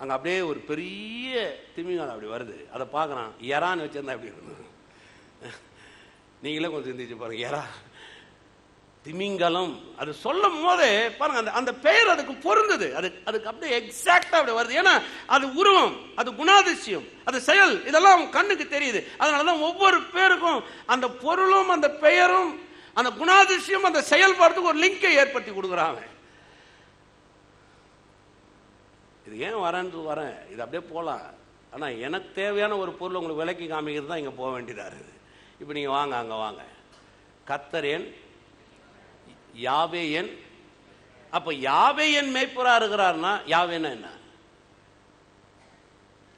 அங்க அப்படியே ஒரு பெரிய திமிங்கலம் அப்படி வருது, அதை பார்க்கறான். எறான்னு வச்சிருந்தா எப்படி இருக்கும்? நீங்களே கொஞ்சம் சிந்திச்சு பாருங்க. எறா, திமிங்கலம், அது சொல்லும் போதே பாருங்க அந்த பெயர் அதுக்கு பொருந்தது, அதுக்கு அப்படியே எக்ஸாக்டா அப்படி வருது. ஏன்னா அது உருவம், அது குணாதிசயம், அது செயல், இதெல்லாம் கண்ணுக்கு தெரியுது. அதனாலதான் ஒவ்வொரு பேருக்கும் அந்த பொருளும் அந்த பெயரும் அந்த குணாதிசயம் அந்த செயல்பாடுக்கு ஒரு லிங்கை ஏற்படுத்தி கொடுக்குறாங்க. இது ஏன் வரேன், இது அப்படியே போகலாம். ஆனால் எனக்கு தேவையான ஒரு பொருள் உங்களுக்கு விலைக்கு காமிக்கிறது தான் இங்கே போக வேண்டியதாக இருக்குது. இப்போ நீங்கள் வாங்க, அங்கே வாங்க. கர்த்தரேன் யாவேயன். அப்போ யாவேயன் மேய்ப்பரா இருக்கிறார்னா யாவேன்னா என்ன?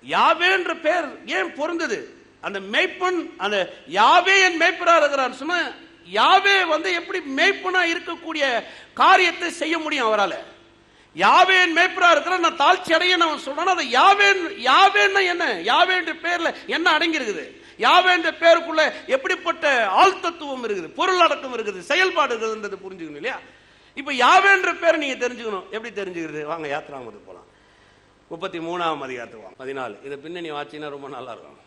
யாவேன்ற பேர் ஏன் பொருந்தது? அந்த மேய்ப்பன், அந்த யாவேயன் மேய்ப்பரா இருக்கிறார் சொன்னா, யாவே எப்படி மேய்ப்பனா இருக்கக்கூடிய காரியத்தை செய்ய முடியும் அவரால்? யாவேன் மேய்ப்பரா இருக்கிற நான் தாழ்ச்சி அடைய அவன் சொல்றான். அதை யாவேன்னா என்ன? யாவேன்ற பேர்ல என்ன அடங்கி இருக்குது? யாவேன்ற பேருக்குள்ள எப்படிப்பட்ட ஆழ்த்தத்துவம் இருக்குது, பொருள் அடக்கம் இருக்குது, செயல்பாடு இருக்குதுன்றது புரிஞ்சுக்கணும் இல்லையா? இப்ப யாவேன்ற பேரை நீங்க தெரிஞ்சுக்கணும். எப்படி தெரிஞ்சுக்கிறது? வாங்க யாத்திராமத்துக்கு போலாம். 33ஆம் அதிகாரத்துக்கு வாங்க. 14. இதை பின்னணி வாட்சினா ரொம்ப நல்லா இருக்கும்.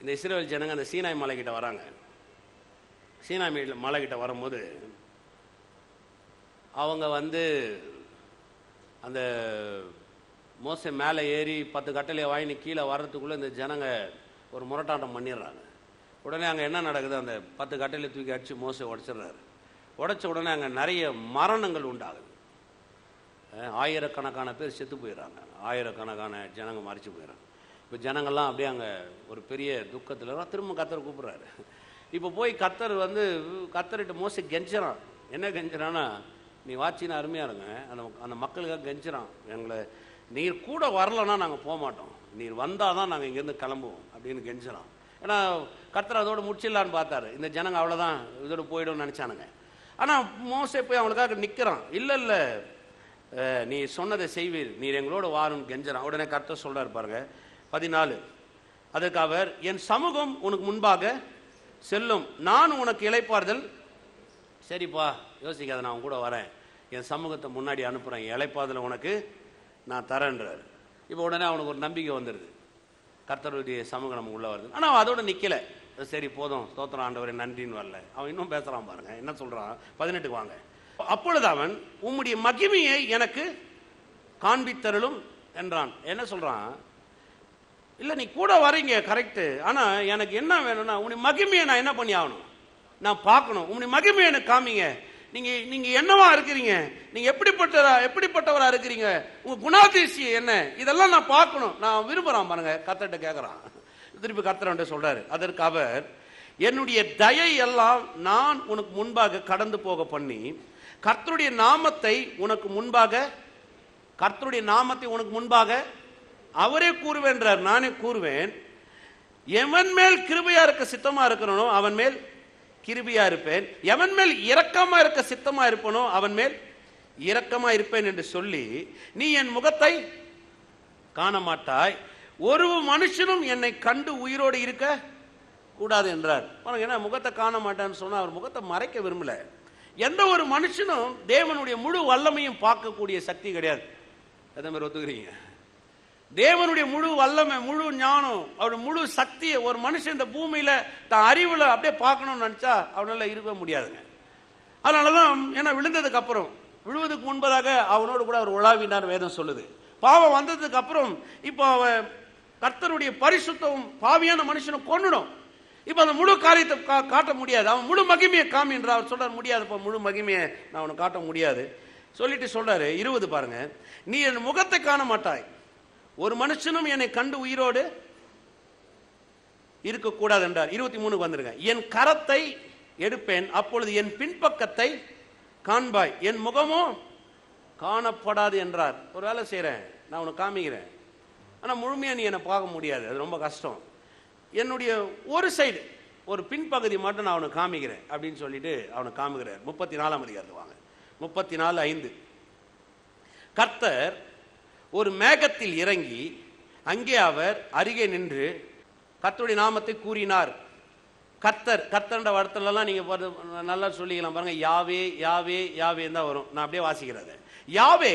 இந்த இஸ்ரவேல் ஜனங்க அந்த சீனாய் மலை கிட்ட வராங்க. சீனாய் மலை கிட்ட வரும்போது அவங்க அந்த மோசே மேலே ஏறி 10 கட்டளையை வாங்கி கீழே வர்றதுக்குள்ளே இந்த ஜனங்க ஒரு முரட்டாட்டம் பண்ணிடுறாங்க. உடனே அங்கே என்ன நடக்குது? அந்த 10 கட்டளையை தூக்கி அடித்து மோசே உடைச்சிடுறாரு. உடைச்ச உடனே அங்கே நிறைய மரணங்கள் உண்டாகுது. ஆயிரக்கணக்கான பேர் செத்து போயிடறாங்க, ஆயிரக்கணக்கான ஜனங்க மறித்து போயிடறாங்க. இப்போ ஜனங்கள்லாம் அப்படியே அங்கே ஒரு பெரிய துக்கத்தில் திரும்ப கர்த்தரை கூப்பிட்றாரு. இப்போ போய் கர்த்தர்கிட்ட மோசே கெஞ்சுறான். என்ன கெஞ்சுறான்னா, நீ வாட்சின்னு அருமையாக இருங்க, அந்த மக்களுக்காக கெஞ்சுறான். எங்களை நீர் கூட வரலன்னா நாங்கள் போக மாட்டோம், நீர் வந்தால் தான் நாங்கள் இங்கேருந்து கிளம்புவோம் அப்படின்னு கெஞ்சுறான். ஏன்னா கர்த்தர் அதோடு முடிச்சிடலான்னு பார்த்தாரு. இந்த ஜனங்க அவ்வளோதான் இதோடு போய்டும்னு நினச்சானுங்க. ஆனால் மோசே போய் அவனுக்காக நிற்கிறான். இல்லை இல்லை, நீ சொன்னதை செய்வீர், நீர் எங்களோட வாருன்னு கெஞ்சுறான். உடனே கர்த்தர் சொல்கிறார் பாருங்க 14, அதற்கு அவர், என் சமூகம் உனக்கு முன்பாக செல்லும், நான் உனக்கு இளைப்பாறுதல். சரிப்பா யோசிக்காத, நான் கூட வரேன், என் சமூகத்தை முன்னாடி அனுப்புகிறேன், இளைப்பாறுதல் உனக்கு நான் தரேன்றார். இப்போ உடனே அவனுக்கு ஒரு நம்பிக்கை வந்துடுது, கர்த்தருடைய சமூகம் நமக்கு உள்ள வருது. ஆனால் அவன் அதோட நிற்கலை. சரி போதும், ஸ்தோத்திரம் ஆண்டவரே நன்றின்னு வரல. அவன் இன்னும் பேசுகிறான் பாருங்க, என்ன சொல்கிறான் 18க்கு வாங்க. அப்பொழுது அவன், உம்முடைய மகிமையை எனக்கு காண்பித்தருளும் என்றான். என்ன சொல்கிறான், இல்லை நீ கூட வரீங்க கரெக்டு, ஆனால் எனக்கு என்ன வேணும்னா உன்னுடைய மகிமையை நான் என்ன பண்ணி ஆகணும், நான் பார்க்கணும். உன்னுடைய மகிமையை எனக்கு காமிங்க. நீங்கள் என்னவா இருக்கிறீங்க, நீங்கள் எப்படிப்பட்டவராக இருக்கிறீங்க, உங்கள் குணாதிசயம் என்ன, இதெல்லாம் நான் பார்க்கணும், நான் விரும்புகிறான் பாருங்க. கர்த்தர்கிட்ட கேட்குறான். திருப்பி கர்த்தர் சொல்கிறாரு, அதற்கு அவர், என்னுடைய தயை எல்லாம் நான் உனக்கு முன்பாக கடந்து போக பண்ணி கர்த்தருடைய நாமத்தை உனக்கு முன்பாக அவரே கூறுவேன்றார், நானே கூறுவேன். எவன் மேல் கிருபையா இருக்க சித்தமா இருக்கிறனோ அவன் மேல் கிருபையா இருப்பேன், எவன் மேல் இரக்கமா இருக்க சித்தமா இருப்பனோ அவன் மேல் இரக்கமா இருப்பேன் என்று சொல்லி, நீ என் முகத்தை காண மாட்டாய், ஒரு மனுஷனும் என்னை கண்டு உயிரோடு இருக்க கூடாது என்றார். ஏன்னா முகத்தை காண மாட்டான்னு சொன்னா அவர் முகத்தை மறைக்க விரும்பல. எந்த ஒரு மனுஷனும் தேவனுடைய முழு வல்லமையும் பார்க்கக்கூடிய சக்தி கிடையாது. அதே மாதிரி ஒத்துக்கிறீங்க, தேவனுடைய முழு வல்லமை, முழு ஞானம், அவருடைய முழு சக்தியை ஒரு மனுஷன் இந்த பூமியில தான் அறிவுல அப்படியே பார்க்கணும்னு நினைச்சா அவனால இருக்க முடியாதுங்க. அதனாலதான் ஏன்னா விழுவதுக்கு முன்பதாக அவனோடு கூட அவர் உலாவினார் வேதம் சொல்லுது. பாவம் வந்ததுக்கு அப்புறம் இப்போ அவன் கர்த்தருடைய பரிசுத்தம் பாவியான மனுஷனை கொன்னுடும். இப்ப அந்த முழு காரியத்தை காட்ட முடியாது, அவன் முழு மகிமையை காமின்ற அவர் சொல்ற முடியாது, இப்ப முழு மகிமையை நான் அவனை காட்ட முடியாது சொல்லிட்டு சொல்றாரு. 20 பாருங்க, நீ என் முகத்தை காண மாட்டாய், ஒரு மனுஷனும் என்னை கண்டு உயிரோடு இருக்கக்கூடாது என்றார். 23 வந்துருங்க, என் கரத்தை எடுப்பேன், அப்பொழுது என் பின்பக்கத்தை காண்பாய், என் முகமோ காணப்படாது என்றார். ஒரு வேலை செய்யறேன், நான் உனக்கு காமிக்கிறேன், ஆனா முழுமையா நீ என்னை பார்க்க முடியாது, அது ரொம்ப கஷ்டம். என்னுடைய ஒரு சைடு, ஒரு பின்பகுதி மட்டும் நான் அவனுக்கு காமிக்கிறேன் அப்படின்னு சொல்லிட்டு அவனுக்கு காமிக்கிறார். 34ஆம் அதிகாரத்துக்கு வாங்க. 34:5, கர்த்தர் ஒரு மேகத்தில் இறங்கி அங்கே அவர் அருகே நின்று கர்த்தருடைய நாமத்தை கூறினார். கர்த்தர்ன்ற வார்த்தைலாம் நீங்க நல்லா சொல்லிக்கலாம் பாருங்க, யாவே யாவே யாவே தான் வரும். நான் அப்படியே வாசிக்கிறது. யாவே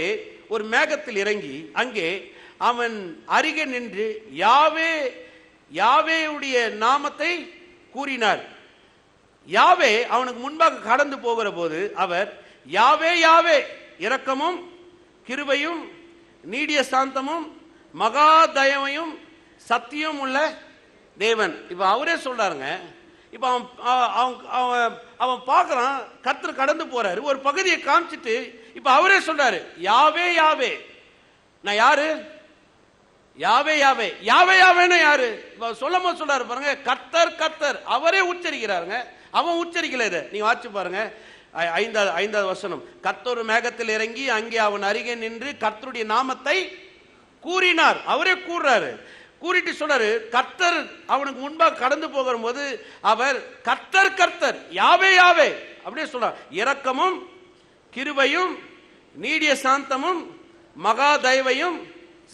ஒரு மேகத்தில் இறங்கி அங்கே அவன் அருகே நின்று யாவேவுடைய நாமத்தை கூறினார். யாவே அவனுக்கு முன்பாக கடந்து போகிற போது அவர், யாவே யாவே இரக்கமும் கிருபையும் நீடிய சாந்தமும் மகா தயவையும் சத்தியம் உள்ள தேவன். இப்ப அவரே சொல்றாருங்க. இப்ப அவன் பார்க்கறான், கர்த்தர் கடந்து போறாரு, ஒரு பகுதியை காமிச்சிட்டு இப்ப அவரே சொல்றாரு, யாவே யாவே. நான் யாரு? யாவே யாவே யாவே யாவேன்னு யாரு? சொல்லும் போது சொல்றாரு பாருங்க, கர்த்தர் கர்த்தர் அவரே உச்சரிக்கிறாருங்க. அவன் உச்சரிக்கல. இதை நீங்க வாட்சி பாருங்க. 5வது வசனம், கர்த்தர் மேகத்தில் இறங்கி அங்கே அவன் அருகே நின்று கர்த்தருடைய நாமத்தை கூறினார். அவரே கூறுறாரு. கூறிட்டு சொல்றாரு, கர்த்தர் அவனுக்கு முன்பாக கடந்து போகிற போது அவர் கர்த்தர் கர்த்தர் யாவே யாவே அப்படியே சொல்றார், இரக்கமும் கிருபையும் நீடிய சாந்தமும் மகா தயவையும்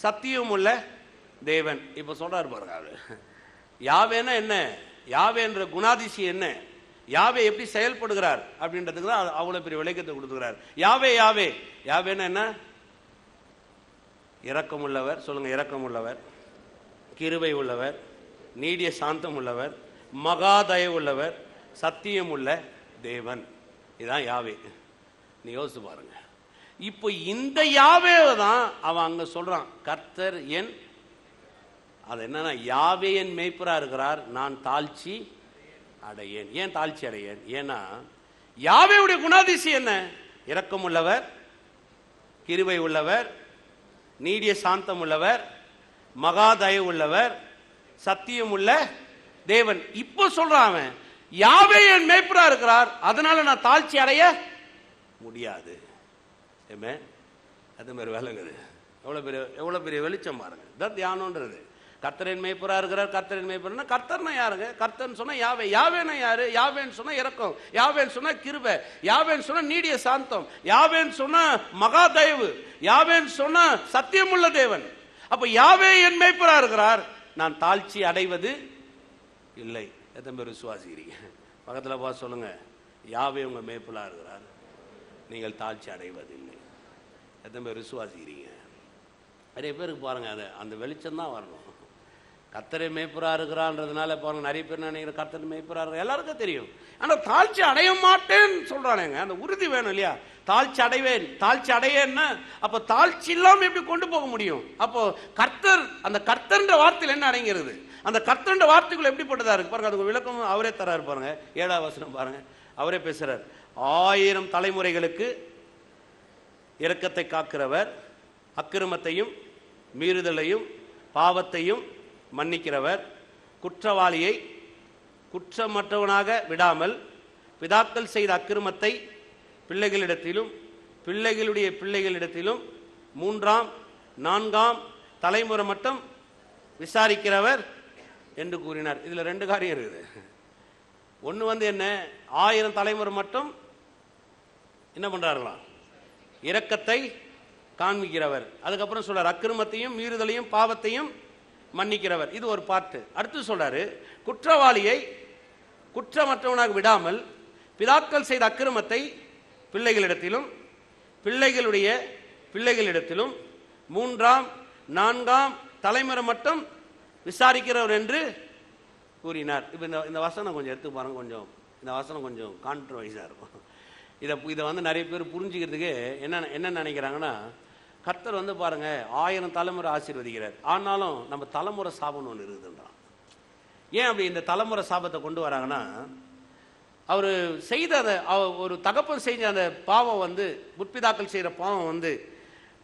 சத்தியம் உள்ள தேவன். இப்ப சொல்றாரு பாருங்க, யாவேன்னா என்ன, யாவே என்ற குணாதிசயம் என்ன, யாவே எப்படி செயல்படுகிறார் அப்படின்றதுக்கு தான் அவ்வளவு பெரிய விளக்கத்தை கொடுத்துக்கிறார். யாவே யாவே யாவேன்னா என்ன? இரக்கம் உள்ளவர். சொல்லுங்க, இரக்கம் உள்ளவர், கிருபை உள்ளவர், நீடிய சாந்தம் உள்ளவர், மகா தயவு உள்ளவர், சத்தியம் உள்ள தேவன். இதுதான் யாவே. நீ யோசிச்சு பாருங்க. இப்போ இந்த யாவே தான் அவன் அங்க சொல்றான், கர்த்தர் என், அது என்னன்னா யாவே என் மேய்ப்பரா இருக்கிறார், நான் தாழ்ச்சி அடையேன். ஏன் தாழ்ச்சி அடையேன்? ஏன்னா யாவேவுடைய குணாதிசயம் என்ன? இரக்கம் உள்ளவர், கிருபை உள்ளவர், நீடிய சாந்தம் உள்ளவர், மகாதயவு உள்ளவர், சத்தியம் உள்ள தேவன். இப்போ சொல்றான், யாவே என் மேய்ப்பரா இருக்கிறார், அதனால நான் தாழ்ச்சி அடைய முடியாது. அது மாதிரி விளங்குது. எவ்வளவு பெரிய வெளிச்சம் பாருங்க. இதான் தியானம்ன்றது. கர்த்தரின் மேய்ப்பரா இருக்கிறார். கர்த்தரின் மேய்ப்பர்னா கர்த்தர்னா யாருங்க? கர்த்தர்னு சொன்னா யாவே. யாவேனா யாரு? யாவேன்னு சொன்னா இரக்கம், யாவேன்னு சொன்னா கிருபை, யாவேன்னு சொன்னா நீடிய சாந்தம், யாவேன்னு சொன்னா மகாதயவு, யாவேன்னு சொன்னா சத்தியமுள்ள தேவன். அப்ப யாவே என் மேய்ப்பரா இருக்கிறார், நான் தாழ்ச்சி அடைவது இல்லை. எத்தனை பேர் விசுவாசிக்கிறீங்க? பக்கத்தில் பார்த்து சொல்லுங்க, யாவே உங்க மேய்ப்பரா இருக்கிறார், நீங்கள் தாழ்ச்சி அடைவதில்லை. எத்தனை பேர் விசுவாசிக்கிறீங்க? நிறைய பேருக்கு பாருங்க, அது அந்த வெளிச்சம் தான் வரணும். கர்த்தரை மேய்ப்பரா இருக்கிறான்றதுனால பாருங்க, நிறைய பேர் நினைக்கிற கர்த்தரை மேய்ப்பரா இருக்கிற எல்லாருக்கும் தெரியும். ஆனால் தாழ்ச்சி அடைய மாட்டேன்னு சொல்றானுங்க. அந்த உறுதி வேணும் இல்லையா? தாழ்ச்சி அடைவேன், தாழ்ச்சி அடையேன்னா அப்ப தாழ்ச்சி இல்லாம எப்படி கொண்டு போக முடியும்? அப்போ கர்த்தர், அந்த கர்த்தர்ன்ற வார்த்தையில் என்ன அடங்கிறது? அந்த கர்த்தர்ன்ற வார்த்தைக்குள்ள எப்படிப்பட்டதா இருக்கு பாருங்க. அதுக்கு விளக்கம் அவரே தராரு பாருங்க. 7ஆம் வசனம் பாருங்க, அவரே பேசுறார். 1000 தலைமுறைகளுக்கு இரக்கத்தை காக்கிறவர், அக்கிரமத்தையும் மீறுதலையும் பாவத்தையும் மன்னிக்கிறவர், குற்றவாளியை குற்றமற்றவனாக விடாமல் பிதாக்கள் செய்த அக்கிரமத்தை பிள்ளைகளிடத்திலும் பிள்ளைகளுடைய பிள்ளைகளிடத்திலும் 3ஆம் 4ஆம் தலைமுறை மட்டும் விசாரிக்கிறவர் என்று கூறினார். இதுல 2 காரியம் இருக்குது. ஒன்று என்ன, 1000 தலைமுறை மட்டும் என்ன பண்றார்களாம்? இரக்கத்தை காண்பிக்கிறவர். அதுக்கப்புறம் சொல்றார் அக்கிரமத்தையும் மீறுதலையும் பாவத்தையும் மன்னிக்கிறவர். இது ஒரு பாட்டு. அடுத்து சொல்றாரு குற்றவாளியை குற்றமற்றவனாக விடாமல் பிதாக்கள் செய்த அக்கிரமத்தை பிள்ளைகளிடத்திலும் பிள்ளைகளுடைய பிள்ளைகளிடத்திலும் 3ஆம் 4ஆம் தலைமுறை மட்டும் விசாரிக்கிறவர் என்று கூறினார். இப்போ இந்த வசனம் கொஞ்சம் எடுத்து பாருங்க. கொஞ்சம் இந்த வசனம் கொஞ்சம் கான்ட்ரவர்ஸா இருக்கும். இதை நிறைய பேர் புரிஞ்சுக்கிறதுக்கு என்ன நினைக்கிறாங்கன்னா, கர்த்தர் பாருங்க 1000 தலைமுறை ஆசீர்வதிக்கிறார், ஆனாலும் நம்ம தலைமுறை சாபம்னு ஒன்று இருக்குதுன்றான். ஏன் அப்படி இந்த தலைமுறை சாபத்தை கொண்டு வராங்கன்னா, அவர் செய்த ஒரு தகப்பன் செஞ்ச அந்த பாவம் முற்பிதாக்கள் செய்கிற பாவம்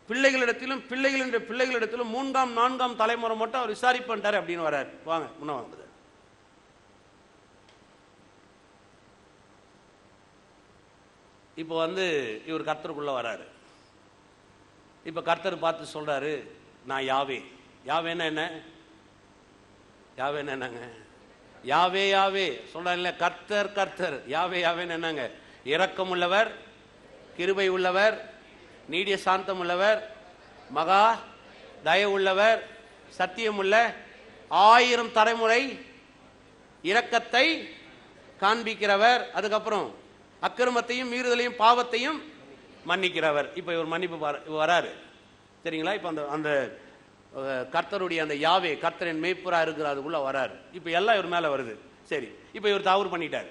பிள்ளைகளிடத்திலும் பிள்ளைகளிடத்திலும் 3ஆம் 4ஆம் தலைமுறை மட்டும் அவர் விசாரிப்பார் அப்படின்னு வர்றார். வாங்க முன்ன வாங்க. இப்போ இவர் கர்த்தருக்குள்ள வராரு. இப்ப கர்த்தர் பார்த்து சொல்றாரு, நான் யாவே. யாவேன்னா என்ன? யாவேன்னா என்னங்க? யாவே யாவே சொல்றாங்க, கர்த்தர் கர்த்தர். யாவே யாவேன்னு என்னங்க? இரக்கம் உள்ளவர், கிருபை உள்ளவர், நீடிய சாந்தம் உள்ளவர், மகா தயவு உள்ளவர், சத்தியம் உள்ள, 1000 தலைமுறை இரக்கத்தை காண்பிக்கிறவர், அதுக்கப்புறம் அக்கிரமத்தையும் மீறுதலையும் பாவத்தையும் மன்னிக்கிறவர். இப்ப இவர் மன்னிப்பு வராரு சரிங்களா? இப்ப அந்த கர்த்தருடைய அந்த யாவே, கர்த்தரின் மேய்ப்பரா இருக்கிறதுக்குள்ள வராரு. இப்ப எல்லாம் இவர் மேல வருது. சரி, இப்ப இவர் தவறு பண்ணிட்டாரு.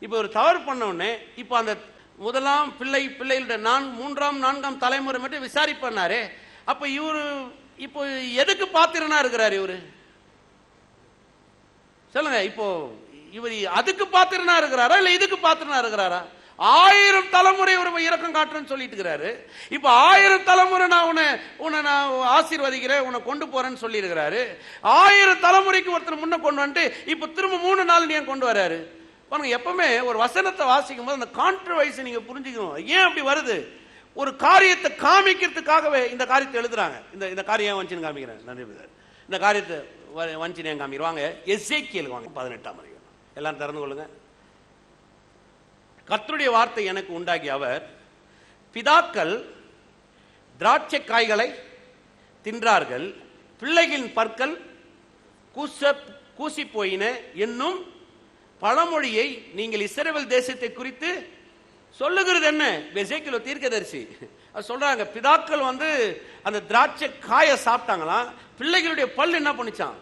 இப்ப இவர் தவறு பண்ண உடனே இப்ப அந்த முதலாம் பிள்ளைகளுடைய 3ஆம் 4ஆம் தலைமுறை மட்டும் விசாரிப்பாரு. அப்ப இவரு இப்போ எதுக்கு பாத்திரனா இருக்கிறாரு இவரு? சொல்லுங்க. இப்போ இவர் அதுக்கு பாத்திரனா இருக்கிறாரா இல்ல இதுக்கு பாத்திரனா இருக்கிறாரா? 1000 தலைமுறை ஒரு இரக்கம் காட்டுறேன்னு சொல்லிட்டு இருக்கிறாரு. இப்ப 1000 தலைமுறை நான் உன்னை நான் ஆசீர்வதிக்கிறேன், உன்னை கொண்டு போறேன்னு சொல்லி இருக்கிறாரு. 1000 தலைமுறைக்கு ஒருத்தர் முன்ன கொண்டு வந்துட்டு இப்ப திரும்ப 3 நாள் நீ கொண்டு வராரு பாருங்க. எப்பவுமே ஒரு வசனத்தை வாசிக்கும் போது அந்த கான்ட்ரவர்சி நீங்க புரிஞ்சுக்கணும். ஏன் அப்படி வருது? ஒரு காரியத்தை காமிக்கிறதுக்காகவே இந்த காரியத்தை எழுதுறாங்க. இந்த காரியம் வந்துச்சுன்னு காமிக்கிறேன். நன்றி. இந்த காரியத்தை வந்துச்சுன்னு காமிக்கிறாங்க. எசேக்கியேல் வாங்க 18ஆம் அதிகாரம். எல்லாரும் திறந்து கொள்ளுங்க. கர்த்தருடைய வார்த்தை எனக்கு உண்டாகி அவர், பிதாக்கள் திராட்சை காய்களை தின்றார்கள், பிள்ளைகளின் பற்கள் கூசி போயின என்னும் பழமொழியை நீங்கள் இஸ்ரவேல் தேசத்தை குறித்து சொல்லுகிறது என்ன? எசேக்கியேல் தீர்க்கதரிசி சொல்றாங்க, பிதாக்கள் அந்த திராட்சை காயை சாப்பிட்டாங்களாம், பிள்ளைகளுடைய பல் என்ன பண்ணிச்சான்?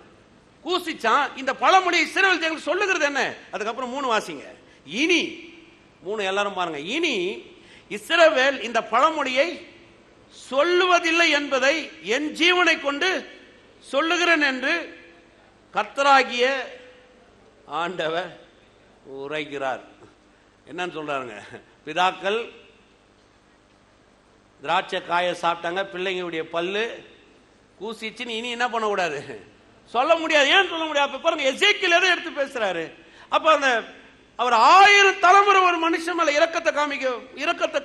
கூசிச்சான். இந்த பழமொழி இஸ்ரவேல் தேசம் சொல்லுகிறது என்ன? அதுக்கப்புறம் 3 வாசிங்க. இனி 3 எல்லாரும் பாருங்க. இனி இஸ்ரவேல் இந்த பழமொழியை சொல்லுவதில்லை என்பதை என் ஜீவனை கொண்டு சொல்லுகிறேன் என்று கர்த்தராகிய ஆண்டவர் உரைக்கிறார். என்னன்னு சொல்றாருங்க? பிதாக்கள் திராட்சை காயை சாப்பிட்டாங்க, பிள்ளைங்களுடைய பல்லு கூசிச்சுன்னு இனி என்ன பண்ணக்கூடாது, சொல்ல முடியாது. ஏன் சொல்ல முடியாது? அப்ப பாருங்க, எசேக்கியேல் எதை எடுத்து பேசுறாரு? அப்ப அந்த அவர் 1000 தலைமுறை ஒரு மனுஷன் மேல இரக்கத்தை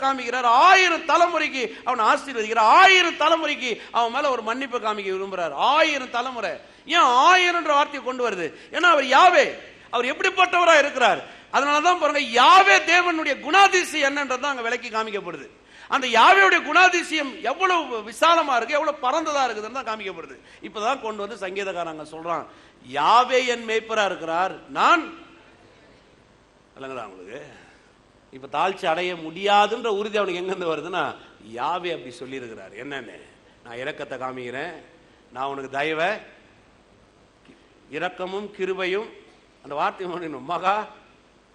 காமிக்கிறார். 1000 தலைமுறைக்கு அவனை ஆசீர்வதிக்கிறார். 1000 தலைமுறைக்கு அவன் மேல ஒரு மன்னிப்பு காமிக்க விரும்புறார். 1000 தலைமுறை. ஏன் 1000 வார்த்தையை கொண்டு வருது? ஏன்னா அவர் யாவே, அவர் எப்படிப்பட்டவரா இருக்கிறார். அதனாலதான் பாருங்க, யாவே தேவனுடைய குணாதிசயம் என்னன்றதான் அங்க விளக்கி காமிக்கப்படுது. அந்த யாவேயுடைய குணாதிசயம் எவ்வளவு விசாலமா இருக்கு, எவ்வளவு பரந்ததா இருக்குதுன்னு தான் காமிக்கப்படுது. இப்பதான் கொண்டு வந்து சங்கீதக்காரங்க சொல்றான், யாவே என் மேய்ப்பரா இருக்கிறார், நான் உங்களுக்கு இப்ப தாழ்ச்சி அடைய முடியாதுன்ற உறுதி அவனுக்கு எங்கிருந்து வருதுன்னா, யாவே அப்படி சொல்லி இருக்கிறார். என்னன்னு, நான் இரக்கத்தை காமிக்கிறேன், நான் உனக்கு தயவ இரக்கமும் கிருபையும், அந்த வார்த்தை மகா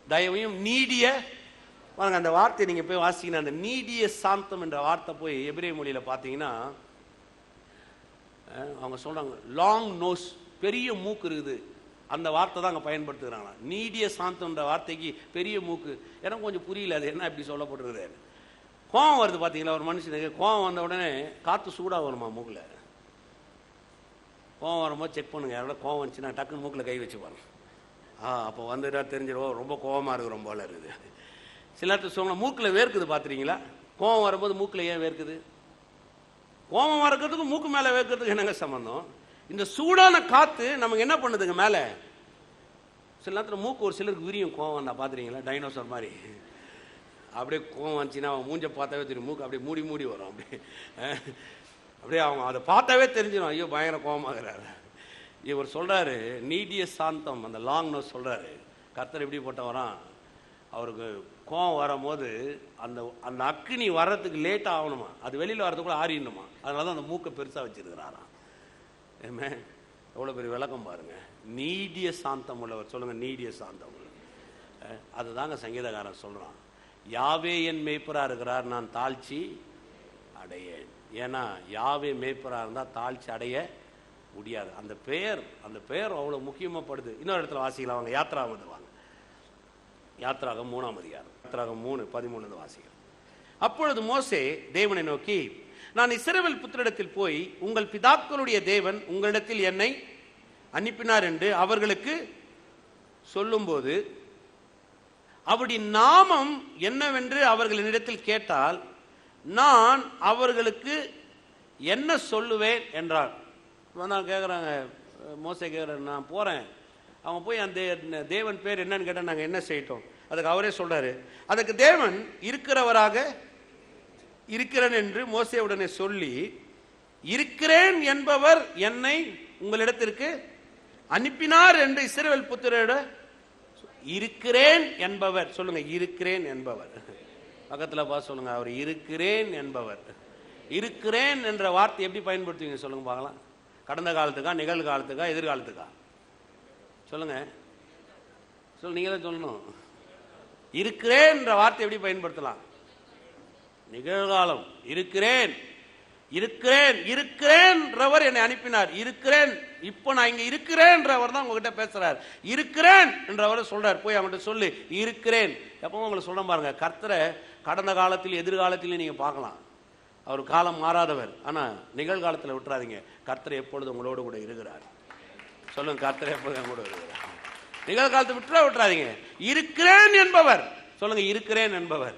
தயவையும் நீடிய, அந்த வார்த்தை நீங்க போய் வாசிக்கணும். அந்த நீடிய சாந்தம் என்ற வார்த்தை போய் எபிரேய மொழியில பாத்தீங்கன்னா அவங்க சொல்றாங்க, லாங் நோஸ், பெரிய மூக்கு இருக்குது. அந்த வார்த்தை தான் அங்கே பயன்படுத்துகிறாங்களா. நீடிய சாந்தம்ன்ற வார்த்தைக்கு பெரிய மூக்கு. எனக்கு கொஞ்சம் புரியல அது என்ன இப்படி சொல்லப்பட்டிருக்குது. கோவம் வருது பார்த்தீங்களா, ஒரு மனுஷனுக்கு கோவம் வந்த உடனே காற்று சூடாக வருமா மூக்கில். கோவம் வரும்போது செக் பண்ணுங்க, யாரோட கோவம் வந்துச்சுன்னா டக்குன்னு மூக்கில் கை வச்சு பாருங்க. அப்போ வந்துட்டா தெரிஞ்சிடும் ரொம்ப கோவமாக இருக்கிறோம் போல இருக்குது. சில நேரத்தில் சொல்லுங்க, மூக்கில் வேர்க்குது பார்த்துறீங்களா? கோவம் வரும்போது மூக்கில் ஏன் வேர்க்குது? கோவம் வரக்கிறதுக்கு மூக்கு மேலே வேர்க்கிறதுக்கு என்னங்க சம்பந்தம்? இந்த சூடான காத்து நமக்கு என்ன பண்ணுதுங்க மேல? சில நேரத்தில் மூக்கு ஒரு சிலருக்கு விரியும் கோவம் வந்தா பார்த்துறீங்களா, டைனோசர் மாதிரி. அப்படியே கோவம் வந்துச்சுன்னா அவன் மூஞ்ச பார்த்தாவே தெரியும், மூக்கு அப்படியே மூடி மூடி வரும். அப்படியே அவங்க அதை பார்த்தாவே தெரிஞ்சிடும், ஐயோ பயங்கர கோவமாகிறாரு. இவர் சொல்றாரு நீடிய சாந்தம், அந்த லாங் நோஸ் சொல்றாரு. கர்த்தர் எப்படி போட்டவரான், அவருக்கு கோவம் வரும்போது அந்த அந்த அக்கினி வர்றதுக்கு லேட்டாக ஆகணுமா, அது வெளியில் வர்றதுக்குள்ள ஆறிடணுமா. அதனால தான் அந்த மூக்கை பெருசாக வச்சிருக்கிறாராம். ஏமே எவ்வளோ பெரிய விளக்கம் பாருங்க. நீடிய சாந்தம் உள்ளவர், சொல்லுங்க நீடிய சாந்தம் உள்ளவர். அதுதாங்க சங்கீதக்காரன் சொல்றான், யாவே என் மேய்ப்பரா இருக்கிறார், நான் தாழ்ச்சி அடையேன். ஏன்னா யாவே மேய்ப்பரா இருந்தால் தாழ்ச்சி அடைய முடியாது. அந்த பெயர் அவ்வளோ முக்கியமாகப்படுது. இன்னொரு இடத்துல வாசிக்கலாம் வாங்க, யாத்ராகம் வாங்க, யாத்ராகம் 3ஆம் அதிகாரம், யாத்ராகம் 3:13 வாசிக்கலாம். அப்பொழுது மோசே தேவனை நோக்கி, நான் இஸ்ரவேல் புத்திரிடத்தில் போய் உங்கள் பிதாக்களுடைய தேவன் உங்களிடத்தில் என்னை அனுப்பினார் என்று அவர்களுக்கு சொல்லும்போது அவருடைய நாமம் என்னவென்று அவர்கள் என்னிடத்தில் கேட்டால் நான் அவர்களுக்கு என்ன சொல்லுவேன் என்றார். நான் கேட்குறாங்க, மோசே கேட்குறேன், நான் போகிறேன், அவங்க போய் அந்த தேவன் பேர் என்னன்னு கேட்டால் நாங்கள் என்ன செய்யட்டோம்? அதுக்கு அவரே சொல்றாரு, அதுக்கு தேவன் இருக்கிறவராக இருக்கிறேன் என்று மோசேவுடனே சொல்லி, இருக்கிறேன் என்பவர் என்னை உங்களிடத்திற்கு அனுப்பினார் என்று இஸ்ரவேல் புத்திரரிட, இருக்கிறேன் என்பவர், சொல்லுங்க இருக்கிறேன் என்பவர், பக்கத்தில் பார்த்து சொல்லுங்க, அவர் இருக்கிறேன் என்பவர். இருக்கிறேன் என்ற வார்த்தை எப்படி பயன்படுத்துவீங்க சொல்லுங்க பார்க்கலாம். கடந்த காலத்துக்கா, நிகழ்காலத்துக்கா, எதிர்காலத்துக்கா? சொல்லுங்க, நீங்க தான் சொல்லணும். இருக்கிறேன் என்ற வார்த்தை எப்படி பயன்படுத்தலாம்? நிகழ்காலம். இருக்கிறேன் இருக்கிறேன்றவர் என்னை அனுப்பினார். இருக்கிறேன், இப்போ நான் இங்க இருக்கிறேன்றவர் தான் உங்ககிட்ட பேசுறார். இருக்கிறேன் என்றவர் சொல்றார், போய் அவங்ககிட்ட சொல்லு இருக்கிறேன். எப்பவும் உங்களை சொல்ல பாருங்க, கர்த்தரை கடந்த காலத்தில் எதிர்காலத்திலையும் நீங்க பார்க்கலாம். அவர் காலம் மாறாதவர். ஆனா நிகழ்காலத்தில் விட்டுறாதீங்க, கர்த்தரை எப்பொழுது உங்களோடு கூட இருக்கிறார். சொல்லுங்க, கர்த்தரை எப்பொழுது கூட இருக்கிறார். நிகழ்காலத்தை விட்டுறாதீங்க. இருக்கிறேன் என்பவர், சொல்லுங்க இருக்கிறேன் என்பவர்.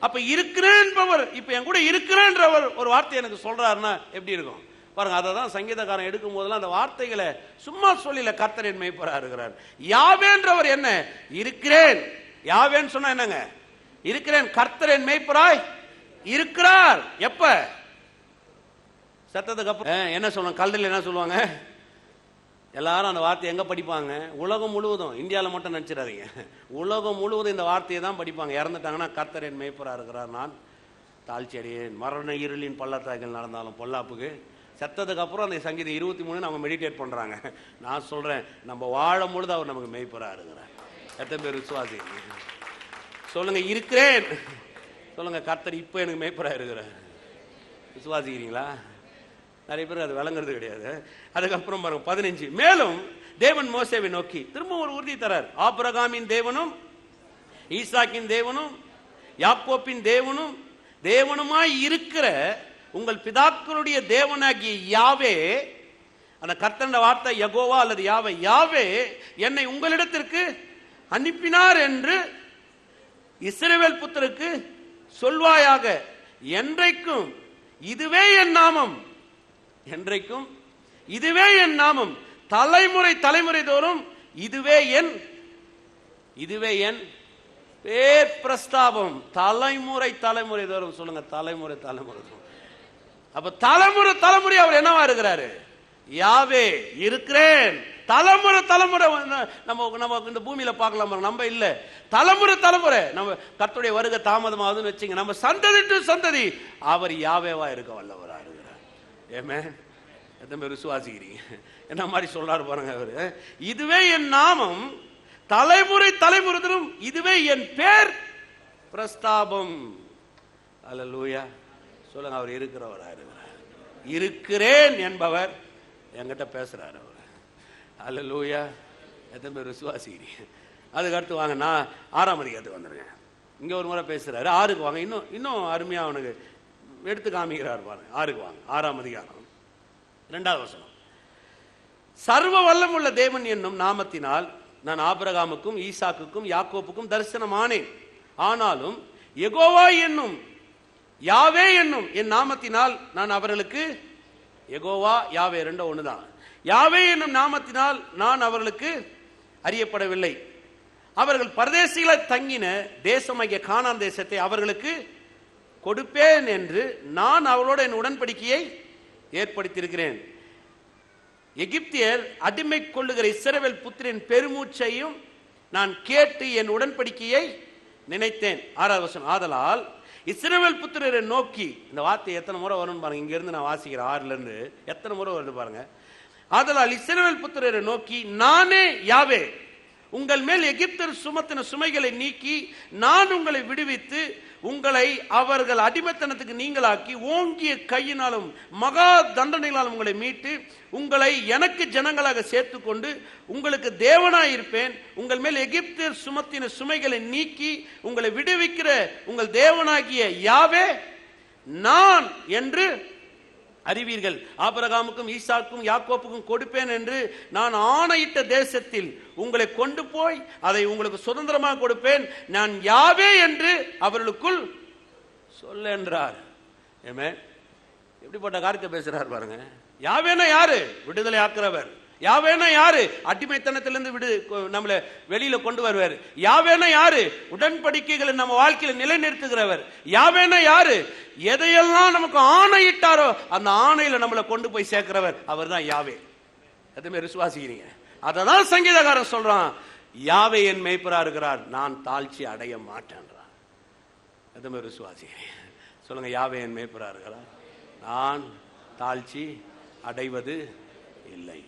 அப்ப இருக்கிறேன் என்பவர் இப்ப என் கூட இருக்கிறேன்றவர் ஒரு வார்த்தை எனக்கு சொல்றாருன்னா எப்படி இருக்கும் பாருங்க. அதை தான் சங்கீதக்காரன் எடுக்கும் போதெல்லாம் அந்த வார்த்தைகளை சும்மா சொல்லல, கர்த்தர் என் மேய்ப்பரா இருக்கிறார். யாவேன்றவர் என்ன? இருக்கிறேன். யாவேன்னு சொன்னா என்னங்க? இருக்கிறேன். கர்த்தர் என் மேய்ப்பராய் இருக்கிறார். எப்ப? சத்தத்துக்கு அப்புறம் என்ன சொல்லுவாங்க? கல்லில் என்ன சொல்லுவாங்க? எல்லாரும் அந்த வார்த்தை எங்க படிப்பாங்க? உலகம் முழுவதும், இந்தியாவில் மட்டும் நினைச்சிடாதீங்க, உலகம் முழுவதும் இந்த வார்த்தையை தான் படிப்பாங்க. இறந்துட்டாங்கன்னா கர்த்தர் என் மேய்ப்பரா இருக்கிறார், நான் தாழ்ச்சி அடையேன், மரண இருளின் பள்ளத்தாக்கில் நடந்தாலும் பொல்லாப்புக்கு. செத்ததுக்கு அப்புறம் அந்த சங்கீதம் 23 நம்ம மெடிடேட் பண்றாங்க. நான் சொல்றேன், நம்ம வாழும் பொழுது அவர் நமக்கு மேய்ப்பரா இருக்கிறார். எத்தனை பேர் விசுவாசி சொல்லுங்க? இருக்கிறேன். சொல்லுங்க, கர்த்தர் இப்ப எனக்கு மேய்ப்பரா இருக்கிறார். விசுவாசிக்கிறீங்களா? நிறைய பேர் அது விளங்குறது கிடையாது. அதுக்கப்புறம் பாருங்க 15, மேலும் தேவன் மோசேவை நோக்கி திரும்ப ஒரு உறுதி தரார். ஆபிரகாமின் தேவனும் ஈசாக்கின் தேவனும் யாக்கோப்பின் தேவனும் தேவனுமாய் இருக்கிற உங்கள் பிதாக்களுடைய தேவனாகிய யாவே, அந்த கர்த்தருடைய வார்த்தை யெகோவா அல்லது யாவே, யாவே என்னை உங்களிடத்திற்கு அனுப்பினார் என்று இஸ்ரவேல் புத்திரருக்கு சொல்வாயாக. என்றைக்கும் இதுவே என் நாமம், என்றைக்கும் இதுவே என் நாமம், தலைமுறை தலைமுறை தோறும் இதுவே என் பேர் பிரஸ்தாபம். தலைமுறை தலைமுறை தோறும் சொல்லுங்க, தலைமுறை தலைமுறை தோறும். அப்ப தலைமுறை தலைமுறை அவர் என்னவா இருக்கிறாரு? யாவே இருக்கிறேன். தலைமுறை தலைமுறை நம்ம இந்த பூமியில பார்க்கலாம், நம்ம இல்ல, தலைமுறை தலைமுறை நம்ம கர்த்தருடைய வருகை தாமதமாகுதுன்னு வச்சுங்க, நம்ம சந்ததி டு சந்ததி அவர் யாவேவா இருக்க வல்லவரா இருக்கிறார். ஏமே எத்தனை பேர் விசுவாசிக்கிறீங்க? என்ன மாதிரி சொல்றாரு பாருங்க அவரு. இதுவே என் நாமம், தலைமுறை தலைமுறையிலும் இதுவே என் பேர் பிரஸ்தாபம். அல்லேலூயா சொல்லுங்க. அவர் இருக்கிறவரா இருக்கிறார். இருக்கிறேன் என்பவர் என்கிட்ட பேசுறாரு அவர். அல்லேலூயா. எத்தனை பேர் விசுவாசிக்கிறீங்க? அதுக்கு அடுத்து வாங்க, நான் 6ஆம் அதிகாரத்துக்கு வந்துருங்க. இங்க ஒரு முறை பேசுறாரு. 6க்கு வாங்க, இன்னும் அருமையா அவனுக்கு எடுத்து காமிக்கிறார் பாருங்க. 6க்கு வாங்க. 6ஆம் அதிகாரம் 2வது வசனம். சர்வ வல்லமுள்ள தேவன் என்னும் நாமத்தினால் நான் ஆபிரகாமுக்கும் ஈசாக்குக்கும் யாக்கோப்புக்கும் தரிசனமானேன். ஆனாலும் யெகோவா என்னும் யாவே என்னும் என் நாமத்தினால் நான் அவர்களுக்கு, யெகோவா யாவே ரெண்டும் ஒண்ணுதான், யாவே என்னும் நாமத்தினால் நான் அவர்களுக்கு அறியப்படவில்லை. அவர்கள் பரதேசிகளை தங்கின தேசமாகிய கானான் தேசத்தை அவர்களுக்கு கொடுப்பேன் என்று நான் அவளோட என் உடன்படிக்கையை ஏற்படுத்தியிருக்கிறேன். எகிப்தியர் அடிமை கொள்ளுகிற இஸ்ரவேல் புத்திரின் பெருமூச்சையும் நான் கேட்டு என் உடன்படிக்கையை நினைத்தேன். 6வது வசனம். ஆதலால் இஸ்ரவேல் புத்திரரை நோக்கி, இந்த வார்த்தை எத்தனை முறை வரும்னு பாருங்க. இங்க இருந்து நான் வாசிக்கிறேன், 6ல இருந்து எத்தனை முறை வருது பாருங்க. ஆதலால் இஸ்ரவேல் புத்திரரை நோக்கி, நானே யாவே உங்கள் மேல் எகிப்தர் சுமத்தின சுமைகளை நீக்கி நான் உங்களை விடுவித்து உங்களை அவர்கள் அடிமைத்தனத்துக்கு நீங்களாக்கி ஓங்கிய கையினாலும் மகா தண்டனைகளாலும் உங்களை மீட்டு உங்களை எனக்கு ஜனங்களாக சேர்த்துக்கொண்டு உங்களுக்கு தேவனாய் இருப்பேன். உங்கள் மேல் எகிப்தர் சுமத்தின சுமைகளை நீக்கி உங்களை விடுவிக்கிற உங்கள் தேவனாகிய யாவே நான் என்று அறிவீர்கள். ஆபிரகாமுக்கும் ஈசாக்கும் யாக்கோப்புக்கும் கொடுப்பேன் என்று நான் ஆணையிட்ட தேசத்தில் உங்களை கொண்டு போய் அதை உங்களுக்கு சுதந்திரமாக கொடுப்பேன். நான் யாவே என்று அவர்களுக்குள் சொல்ல என்றார். ஏமே எப்படிப்பட்ட காரியத்தை பேசுறார் பாருங்க. யாவேனா யாரு? விடுதலை ஆக்குறவர். யாவேனா யாரு? அடிமைத்தனத்திலிருந்து நம்மளை வெளியில கொண்டு வருவார். யாவேனா யாரு? உடன்படிக்கைகளை நம்ம வாழ்க்கையில நிலைநிறுத்துகிறவர். யாவேனா யாரு? எதையெல்லாம் நமக்கு ஆணையிட்டாரோ அந்த ஆணையில நம்மளை கொண்டு போய் சேர்க்கிறவர். அவர் தான் யாவே. எதுவுமே விசுவாசிக்கிறீங்க? அததான் சங்கீதக்காரன் சொல்றான், யாவே என் மேய்ப்பரா இருக்கிறார், நான் தாழ்ச்சி அடைய மாட்டேன்றான். எதுவுமே விசுவாசிக்கிறீங்க? சொல்லுங்க, யாவே என் மேய்ப்பரா இருக்கிறார், நான் தாழ்ச்சி அடைவது இல்லை.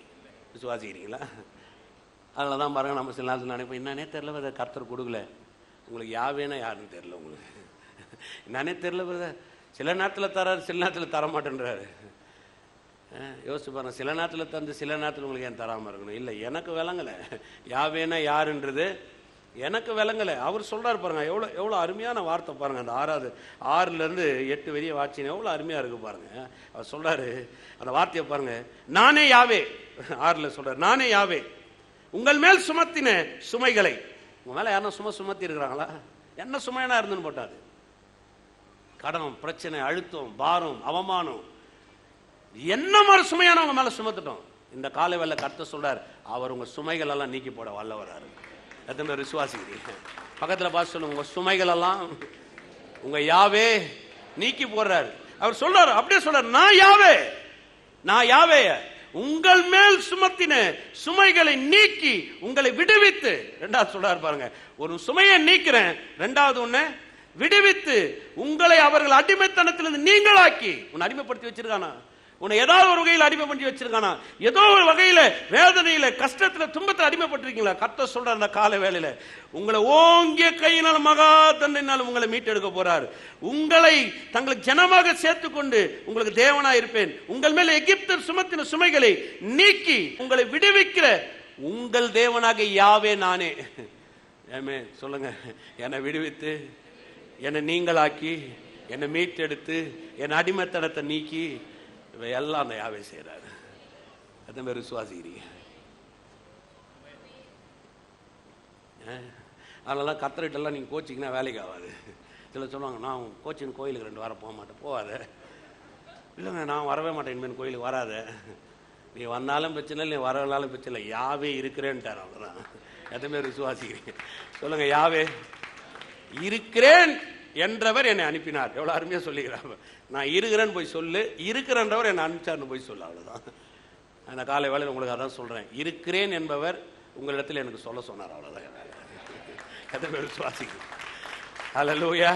விசுவாசிக்கிறீங்களா? அதில் தான் பாருங்க, நம்ம சில நேரத்தில் நினைப்போம், என்னன்னே தெரியல கர்த்தர் கொடுக்கல. உங்களுக்கு யாவேனா யாருன்னு தெரியல, உங்களுக்கு என்னன்னே தெரியல. சில நேரத்தில் தராரு, சில நேரத்தில் தரமாட்டேன்றாரு. யோசிச்சு பாருங்க, சில நேரத்தில் தந்து சில நேரத்தில் உங்களுக்கு ஏன் தராமல் இருக்கணும்? இல்லை, எனக்கு விளங்கலை யாவேனா யாருன்றது, எனக்கு விளங்கலை. அவர் சொல்றாரு பாருங்க, எவ்வளோ அருமையான வார்த்தை பாருங்க. அந்த 6லேருந்து 8 வரைய வாட்சின்னு எவ்வளோ அருமையா இருக்கு பாருங்க. அவர் சொல்றாரு, அந்த வார்த்தையை பாருங்க, நானே யாவே. 6ல் சொல்றாரு, நானே யாவே உங்கள் மேல் சுமத்தின சுமைகளை. உங்க மேல யாரும் சுமத்தி இருக்கிறாங்களா? என்ன சுமையான இருந்துன்னு போட்டாரு. கடன், பிரச்சனை, அழுத்தம், பாரம், அவமானம், என்ன மாதிரி சுமையான உங்க மேல சுமத்துட்டோம். இந்த காலை வேளை கர்த்தர் சொல்றார், அவர் உங்க சுமைகள் எல்லாம் நீக்கி போட வல்லவராரு. எத்தனை விசுவாசிக்கிறீங்க? பக்கத்துல பார்த்து சொல்லுங்க, உங்க சுமைகள் எல்லாம் உங்க யாவே நீக்கி போடுறாரு. அவர் சொல்றாரு, அப்படியே சொல்றாரு, நான் யாவே உங்கள் மேல் சுமத்தின சுமைகளை நீக்கி உங்களை விடுவித்து. 2வது சொல்றாரு பாருங்க, ஒரு சுமையை நீக்கிறேன், 2வது ஒண்ணு விடுவித்து உங்களை அவர்கள் அடிமைத்தனத்திலிருந்து நீங்களாக்கி. உன்னை அடிமைப்படுத்தி வச்சிருக்கானா? உன்னை ஏதாவது ஒரு வகையில் அடிமைப்படுத்தி வச்சிருக்கானா? ஏதோ ஒரு வகையில வேதனையில, கஷ்டத்துல, துன்பத்தில் அடிமைப்பட்டிருக்கீங்களா? கர்த்தர் சொல்ற அந்த கால வேளையில உங்களை ஓங்கிய கையினால் மகா தண்டனையினால் உங்களை மீட்டெடுக்க போறார். உங்களை தங்களுக்கு ஜனமாக சேர்த்துக்கொண்டு உங்களுக்கு தேவனா இருப்பேன். உங்கள் மேல எகிப்தர் சுமத்தின சுமைகளை நீக்கி உங்களை விடுவிக்கிற உங்கள் தேவனாக யாவே நானே. ஏமே சொல்லுங்க, என்னை விடுவித்து என்னை நீங்களாக்கி என்னை மீட்டெடுத்து என் அடிமைத்தனத்தை நீக்கி எல்லாம் அந்த யாவே செய்யறாரு. அதே மாதிரி விசுவாசிக்கிறீங்க. அதெல்லாம் கத்தரிட்டெல்லாம் நீங்கள் கோச்சிங்கன்னா வேலைக்கு ஆகாது. சில சொல்லுவாங்க, நான் கோச்சிங் கோயிலுக்கு 2 வாரம் போக மாட்டேன். போகாத. இல்லைங்க, நான் வரவே மாட்டேன், இனிமேல் கோயிலுக்கு வராத. நீ வந்தாலும் பிரச்சனை இல்லை, நீ வரனாலும் பிரச்சனை இல்லை, யாவே இருக்கிறேன்ட்டார். அவ்வளோதான். எத்தனை விசுவாசிக்கிறீங்க சொல்லுங்க? யாவே இருக்கிறேன் என்றவர் என்னை அனுப்பினார். எவ்வளோ அருமையாக சொல்லிக்கிறாங்க. நான் இருக்கிறேன்னு போய் சொல்லு, இருக்கிறன்றவர் என்னை அனுப்பிச்சார்னு போய் சொல்லு. அவ்வளோதான். நான் காலை வேளையில் உங்களுக்கு அதான் சொல்கிறேன். இருக்கிறேன் என்பவர் உங்களிடத்தில் எனக்கு சொல்ல சொன்னார். அவ்வளோதான். எத்தனை பேர் விசுவாசிக்கிறீங்க? ஹல்லேலூயா.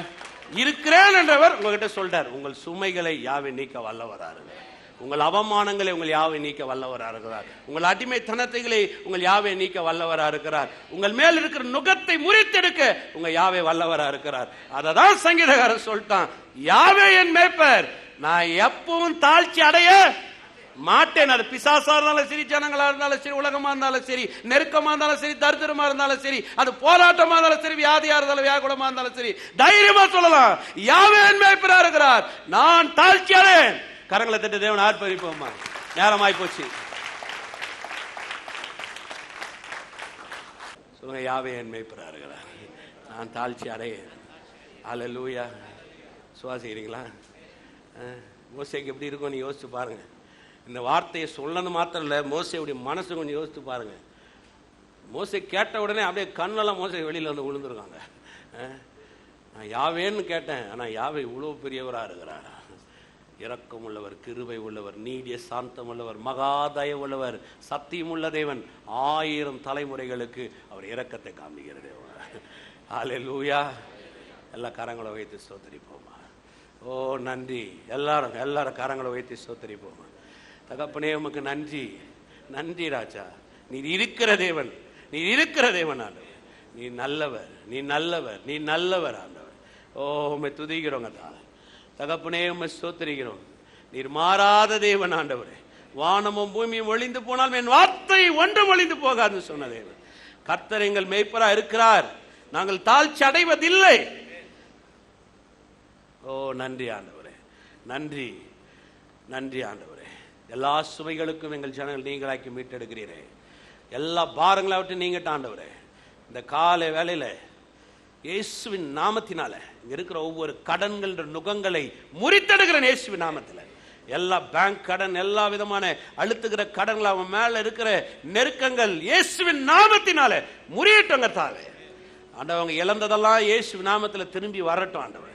இருக்கிறேன் என்றவர் உங்ககிட்ட சொல்றார். உங்கள் சுமைகளை யாவை நீக்க வல்லவராருங்க. உங்கள் அவமானங்களை உங்கள் யாவை நீக்க வல்லவராக இருக்கிறார். உங்கள் அடிமைத்தனத்தைகளை உங்கள் யாவை நீக்க வல்லவராக இருக்கிறார். உங்கள் மேல் இருக்கிற நுகத்தை முறித்தெடுக்க உங்க யாவை வல்லவராக இருக்கிறார். அததான் சங்கீதக்காரன் சொல்லிட்டான், யாவே என் மேய்ப்பர், நான் எப்பவும் தாழ்ச்சி அடைய மாட்டேன். அது பிசாசா இருந்தாலும் சரி, ஜனங்களா இருந்தாலும் சரி, உலகமா இருந்தாலும் சரி, நெருக்கமா இருந்தாலும் சரி, தரித்திரமா இருந்தாலும் சரி, அது போராட்டமா இருந்தாலும் சரி, வியாதியா இருந்தாலும் வியாகுலமா இருந்தாலும் சரி, தைரியமா சொல்லலாம், யாவே என் மேய்ப்பரா இருக்கிறார், நான் தாழ்ச்சி அடையேன். கரங்களை தட்டு தேவன் ஆர்ப்பரிப்போமா. நேரமாய் போச்சு. சொல்லுங்க, யாவே என் மேய்ப்பரா இருக்கிறார், நான் தாழ்ச்சி அடையேன். ஹல்லேலூயா. சுவாசிக்கிறீங்களா? மோசேக்கு எப்படி இருக்கும் நீ யோசிச்சு பாருங்க. இந்த வார்த்தையை சொல்லது மாத்திரம் இல்லை, மோசேவுடைய மனசு கொஞ்சம் யோசித்து பாருங்க. மோசே கேட்ட உடனே அப்படியே கண்ணெல்லாம் மோசே வெளியில் வந்து விழுந்துருக்காங்க. நான் யாவேன்னு கேட்டேன், ஆனால் யாவே இவ்வளோ பெரியவராக இருக்கிறார். இரக்கம் உள்ளவர், கிருபை உள்ளவர், நீடிய சாந்தம் உள்ளவர், மகாதய உள்ளவர், சத்தியம் உள்ள தேவன், 1000 தலைமுறைகளுக்கு அவர் இரக்கத்தை காண்பிக்கிற தேவன். ஹல்லேலூயா. எல்லா கரங்களை வைத்து ஸ்தோத்திரிப்போமா. ஓ நன்றி. எல்லாரும் கரங்களை வைத்து ஸ்தோத்திரிப்போமா. தகப்பனே உமக்கு நன்றி. நன்றி ராஜா. நீர் இருக்கிற தேவன், நீர் இருக்கிற தேவன் ஆண்டவர். நீ நல்லவர், நீ நல்லவர், நீ நல்லவர் ஆண்டவர். ஓ உம்மை துதிக்கிறோங்க தகப்பனே, உம்மை ஸ்தோத்திரிக்கிறோம். நீர் மாறாத தேவன் ஆண்டவரே. வானமும் பூமியும் ஒளிந்து போனாலும் என் வார்த்தை ஒன்றும் ஒளிந்து போகாதுன்னு சொன்ன தேவன். கர்த்தர் எங்கள் மேய்ப்பரா இருக்கிறார், நாங்கள் தாழ்ச்சி அடைவதில்லை. ஓ நன்றி ஆண்டவரே, நன்றி நன்றி ஆண்டவரே. எல்லா சுமைகளுக்கும் எங்கள் ஜனங்கள் நீங்களாக்கி மீட்டெடுக்கிறீரே. எல்லா பாரங்களை விட்டு நீங்கிட்ட ஆண்டவரே. இந்த காலை வேளையில இயேசுவின் நாமத்தினால இங்க இருக்கிற ஒவ்வொரு கடன்கள் நுகங்களை முறித்தெடுக்கிறேன் இயேசுவின் நாமத்தில். எல்லா பேங்க் கடன், எல்லா விதமான அழுத்துகிற கடன்கள், அவன் மேல இருக்கிற நெருக்கங்கள் இயேசுவின் நாமத்தினால முறியட்டங்க தாவே. ஆண்டவங்க இழந்ததெல்லாம் இயேசுவின் நாமத்தில் திரும்பி வரட்டும் ஆண்டவர்.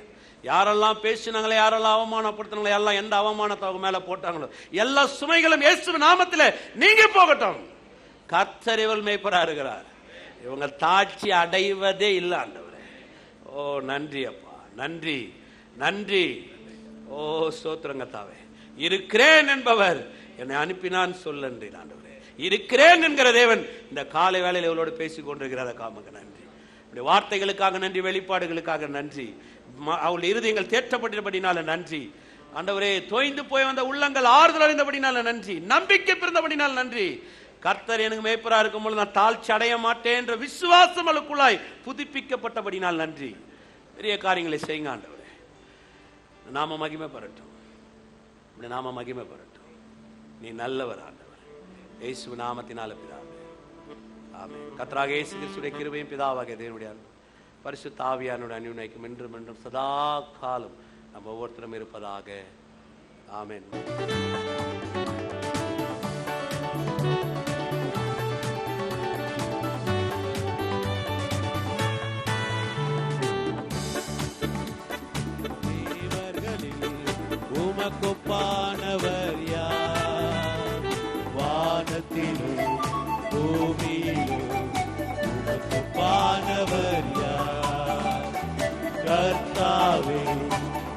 யாரெல்லாம் பேசினாங்களே, யாரெல்லாம் அவமானப்படுத்தினாங்களோ, எல்லாம் எந்த அவமானத்தை அவங்க மேல போட்டாங்களோ, எல்லா சுமைகளும் இயேசுவின் நாமத்தில் நீங்க போகட்டும். கர்த்தர் இவள் மேய்ப்பரா இருக்கிறார், இவங்க தாட்சி அடைவதே இல்லை ஆண்டவரே. ஓ நன்றி அப்பா, நன்றி நன்றி. ஓ ஸ்தோத்திரங்கத்தாவே. இருக்கிறேன் என்பவர் என்னை அனுப்பினான் சொல்லன்றி ஆண்டவரே. இருக்கிறேன் என்கிற தேவன் இந்த காலை வேளையில் இவளோடு பேசிக் கொண்டிருக்கிறார். காமக்கு நன்றி. வார்த்தைகளுக்காக நன்றி, வெளிப்பாடுகளுக்காக நன்றி. அவளுடைய இருதயங்கள் தேற்றப்பட்டபடினால நன்றி ஆண்டவரே. தோய்ந்து போய் வந்த உள்ளங்கள் ஆறுதல் அடைந்தபடினால நன்றி, நம்பிக்கை பிறந்தபடினால நன்றி. கர்த்தர் எனக்கு மேய்ப்பரா இருக்கும் பொழுது நான் தாழ்ச்சி அடைய மாட்டேன் என்ற விசுவாசம் அவளுக்குள்ளாய் புதுப்பிக்கப்பட்டபடினால் நன்றி. பெரிய காரியங்களை செய்யுங்க ஆண்டவரே. நாம மகிமை பெறட்டும், நாம மகிமை பெறட்டும். நீ நல்லவர் ஆண்டவர். இயேசு நாமத்தினால பிதாவே, ஆமென். கர்த்தராகிய இயேசு கிறிஸ்துவின் கிருபையும் பிதாவாகிய தேவனுடைய பரிசுத்த ஆவியானவருடைய அன்யோன்யம் என்றும் என்றும் சதா காலம் நம்ம ஒவ்வொருத்தரும் இருப்பதாக. ஆமென். உமக்கொப்பானவர் யார்? வானத்திலும் பூமியிலும் உமக்கொப்பானவர் யார்? கர்த்தாவே,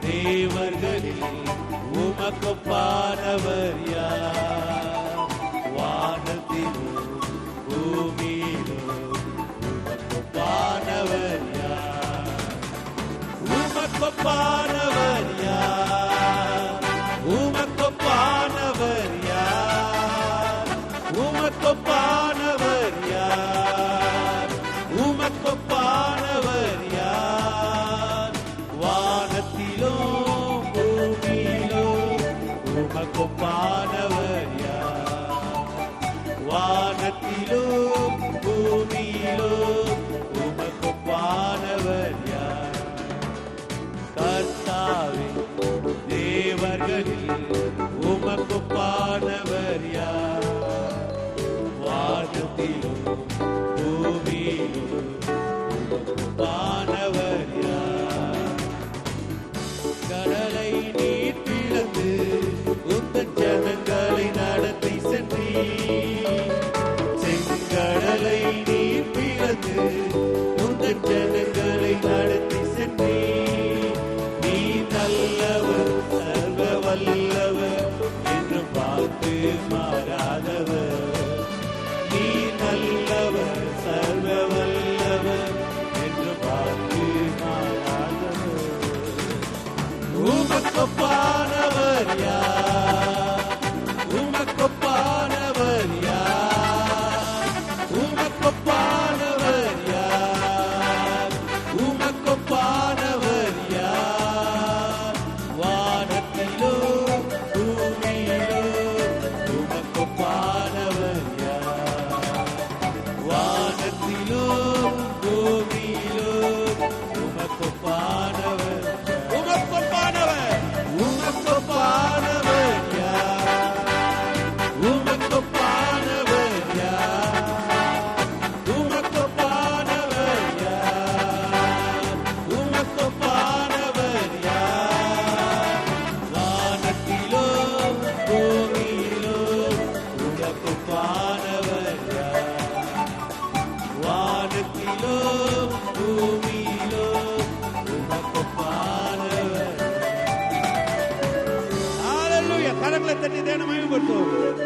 தேவர்களில் உமக்கொப்பானவர் யார்? வானத்திலும் பூமியிலும் உமக்கொப்பானவர் யார்? உமக்கொப்பானவர் யார்? உமக்கொப்பானவர் யார்? உமக்கொப்பானவர் யார்? உமக்கொப்பானவர் யார்? வானத்திலோ ஒப்பானவர் யார்? வானத்திலும் பூமியிலும் உமக்கு ஒப்பானவர் யார்? கர்த்தாவே தேவர்களில் உமக்கு ஒப்பானவர் யார்? வானத்திலும் பூமியிலும் உமக்கு ஒப்பானவர் யார்? கடலை நீர் பிளந்து உந்தன் ஜனங்களை நடத்தி சென்றீர். செங்கடலை நீர் பிளந்து உந்தன் ஜனங்களை நடத்தி சென்றீர். நீ நல்லவர் சர்வ வல்லவர் என்று பார்த்து மாறாதவர். நீ நல்லவர் சர்வ வல்லவர் என்று பார்த்து மாறாதவர். உமக்கொப்பானவர் யார்? உமக்கொப்பானவர் யார்? உமக்கொப்பானவர் யார்? உமக்கொப்பானவர் யார்? வானத்திலும் பூமியிலும் உமக்கொப்பானவர் யார்? வானத்திலும் பூமியிலும் உமக்கொப்பானவர் உமக்கொப்பானவர் உமக்கொப்பானவர் யார்? உமக்கொப்பானவர் யார்? உமக்கொப்பானவர் யார்? உமக்கொப்பானவர் யார்? வானத்திலும் பூமியிலும் உமக்கொப்பானவர் யார்? வானத்திலும் பூமியிலும் உமக்கொப்பானவர். ஹalleluya. கரங்களை தட்டி தேவனை மகிமைப்படுத்துவோம்.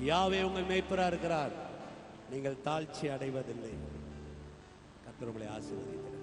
யாவே உங்கள் மேய்ப்பராக இருக்கிறார், நீங்கள் தாழ்ச்சி அடைவதில்லை. கர்த்தர் உங்களை ஆசீர்வதிக்கிறார்.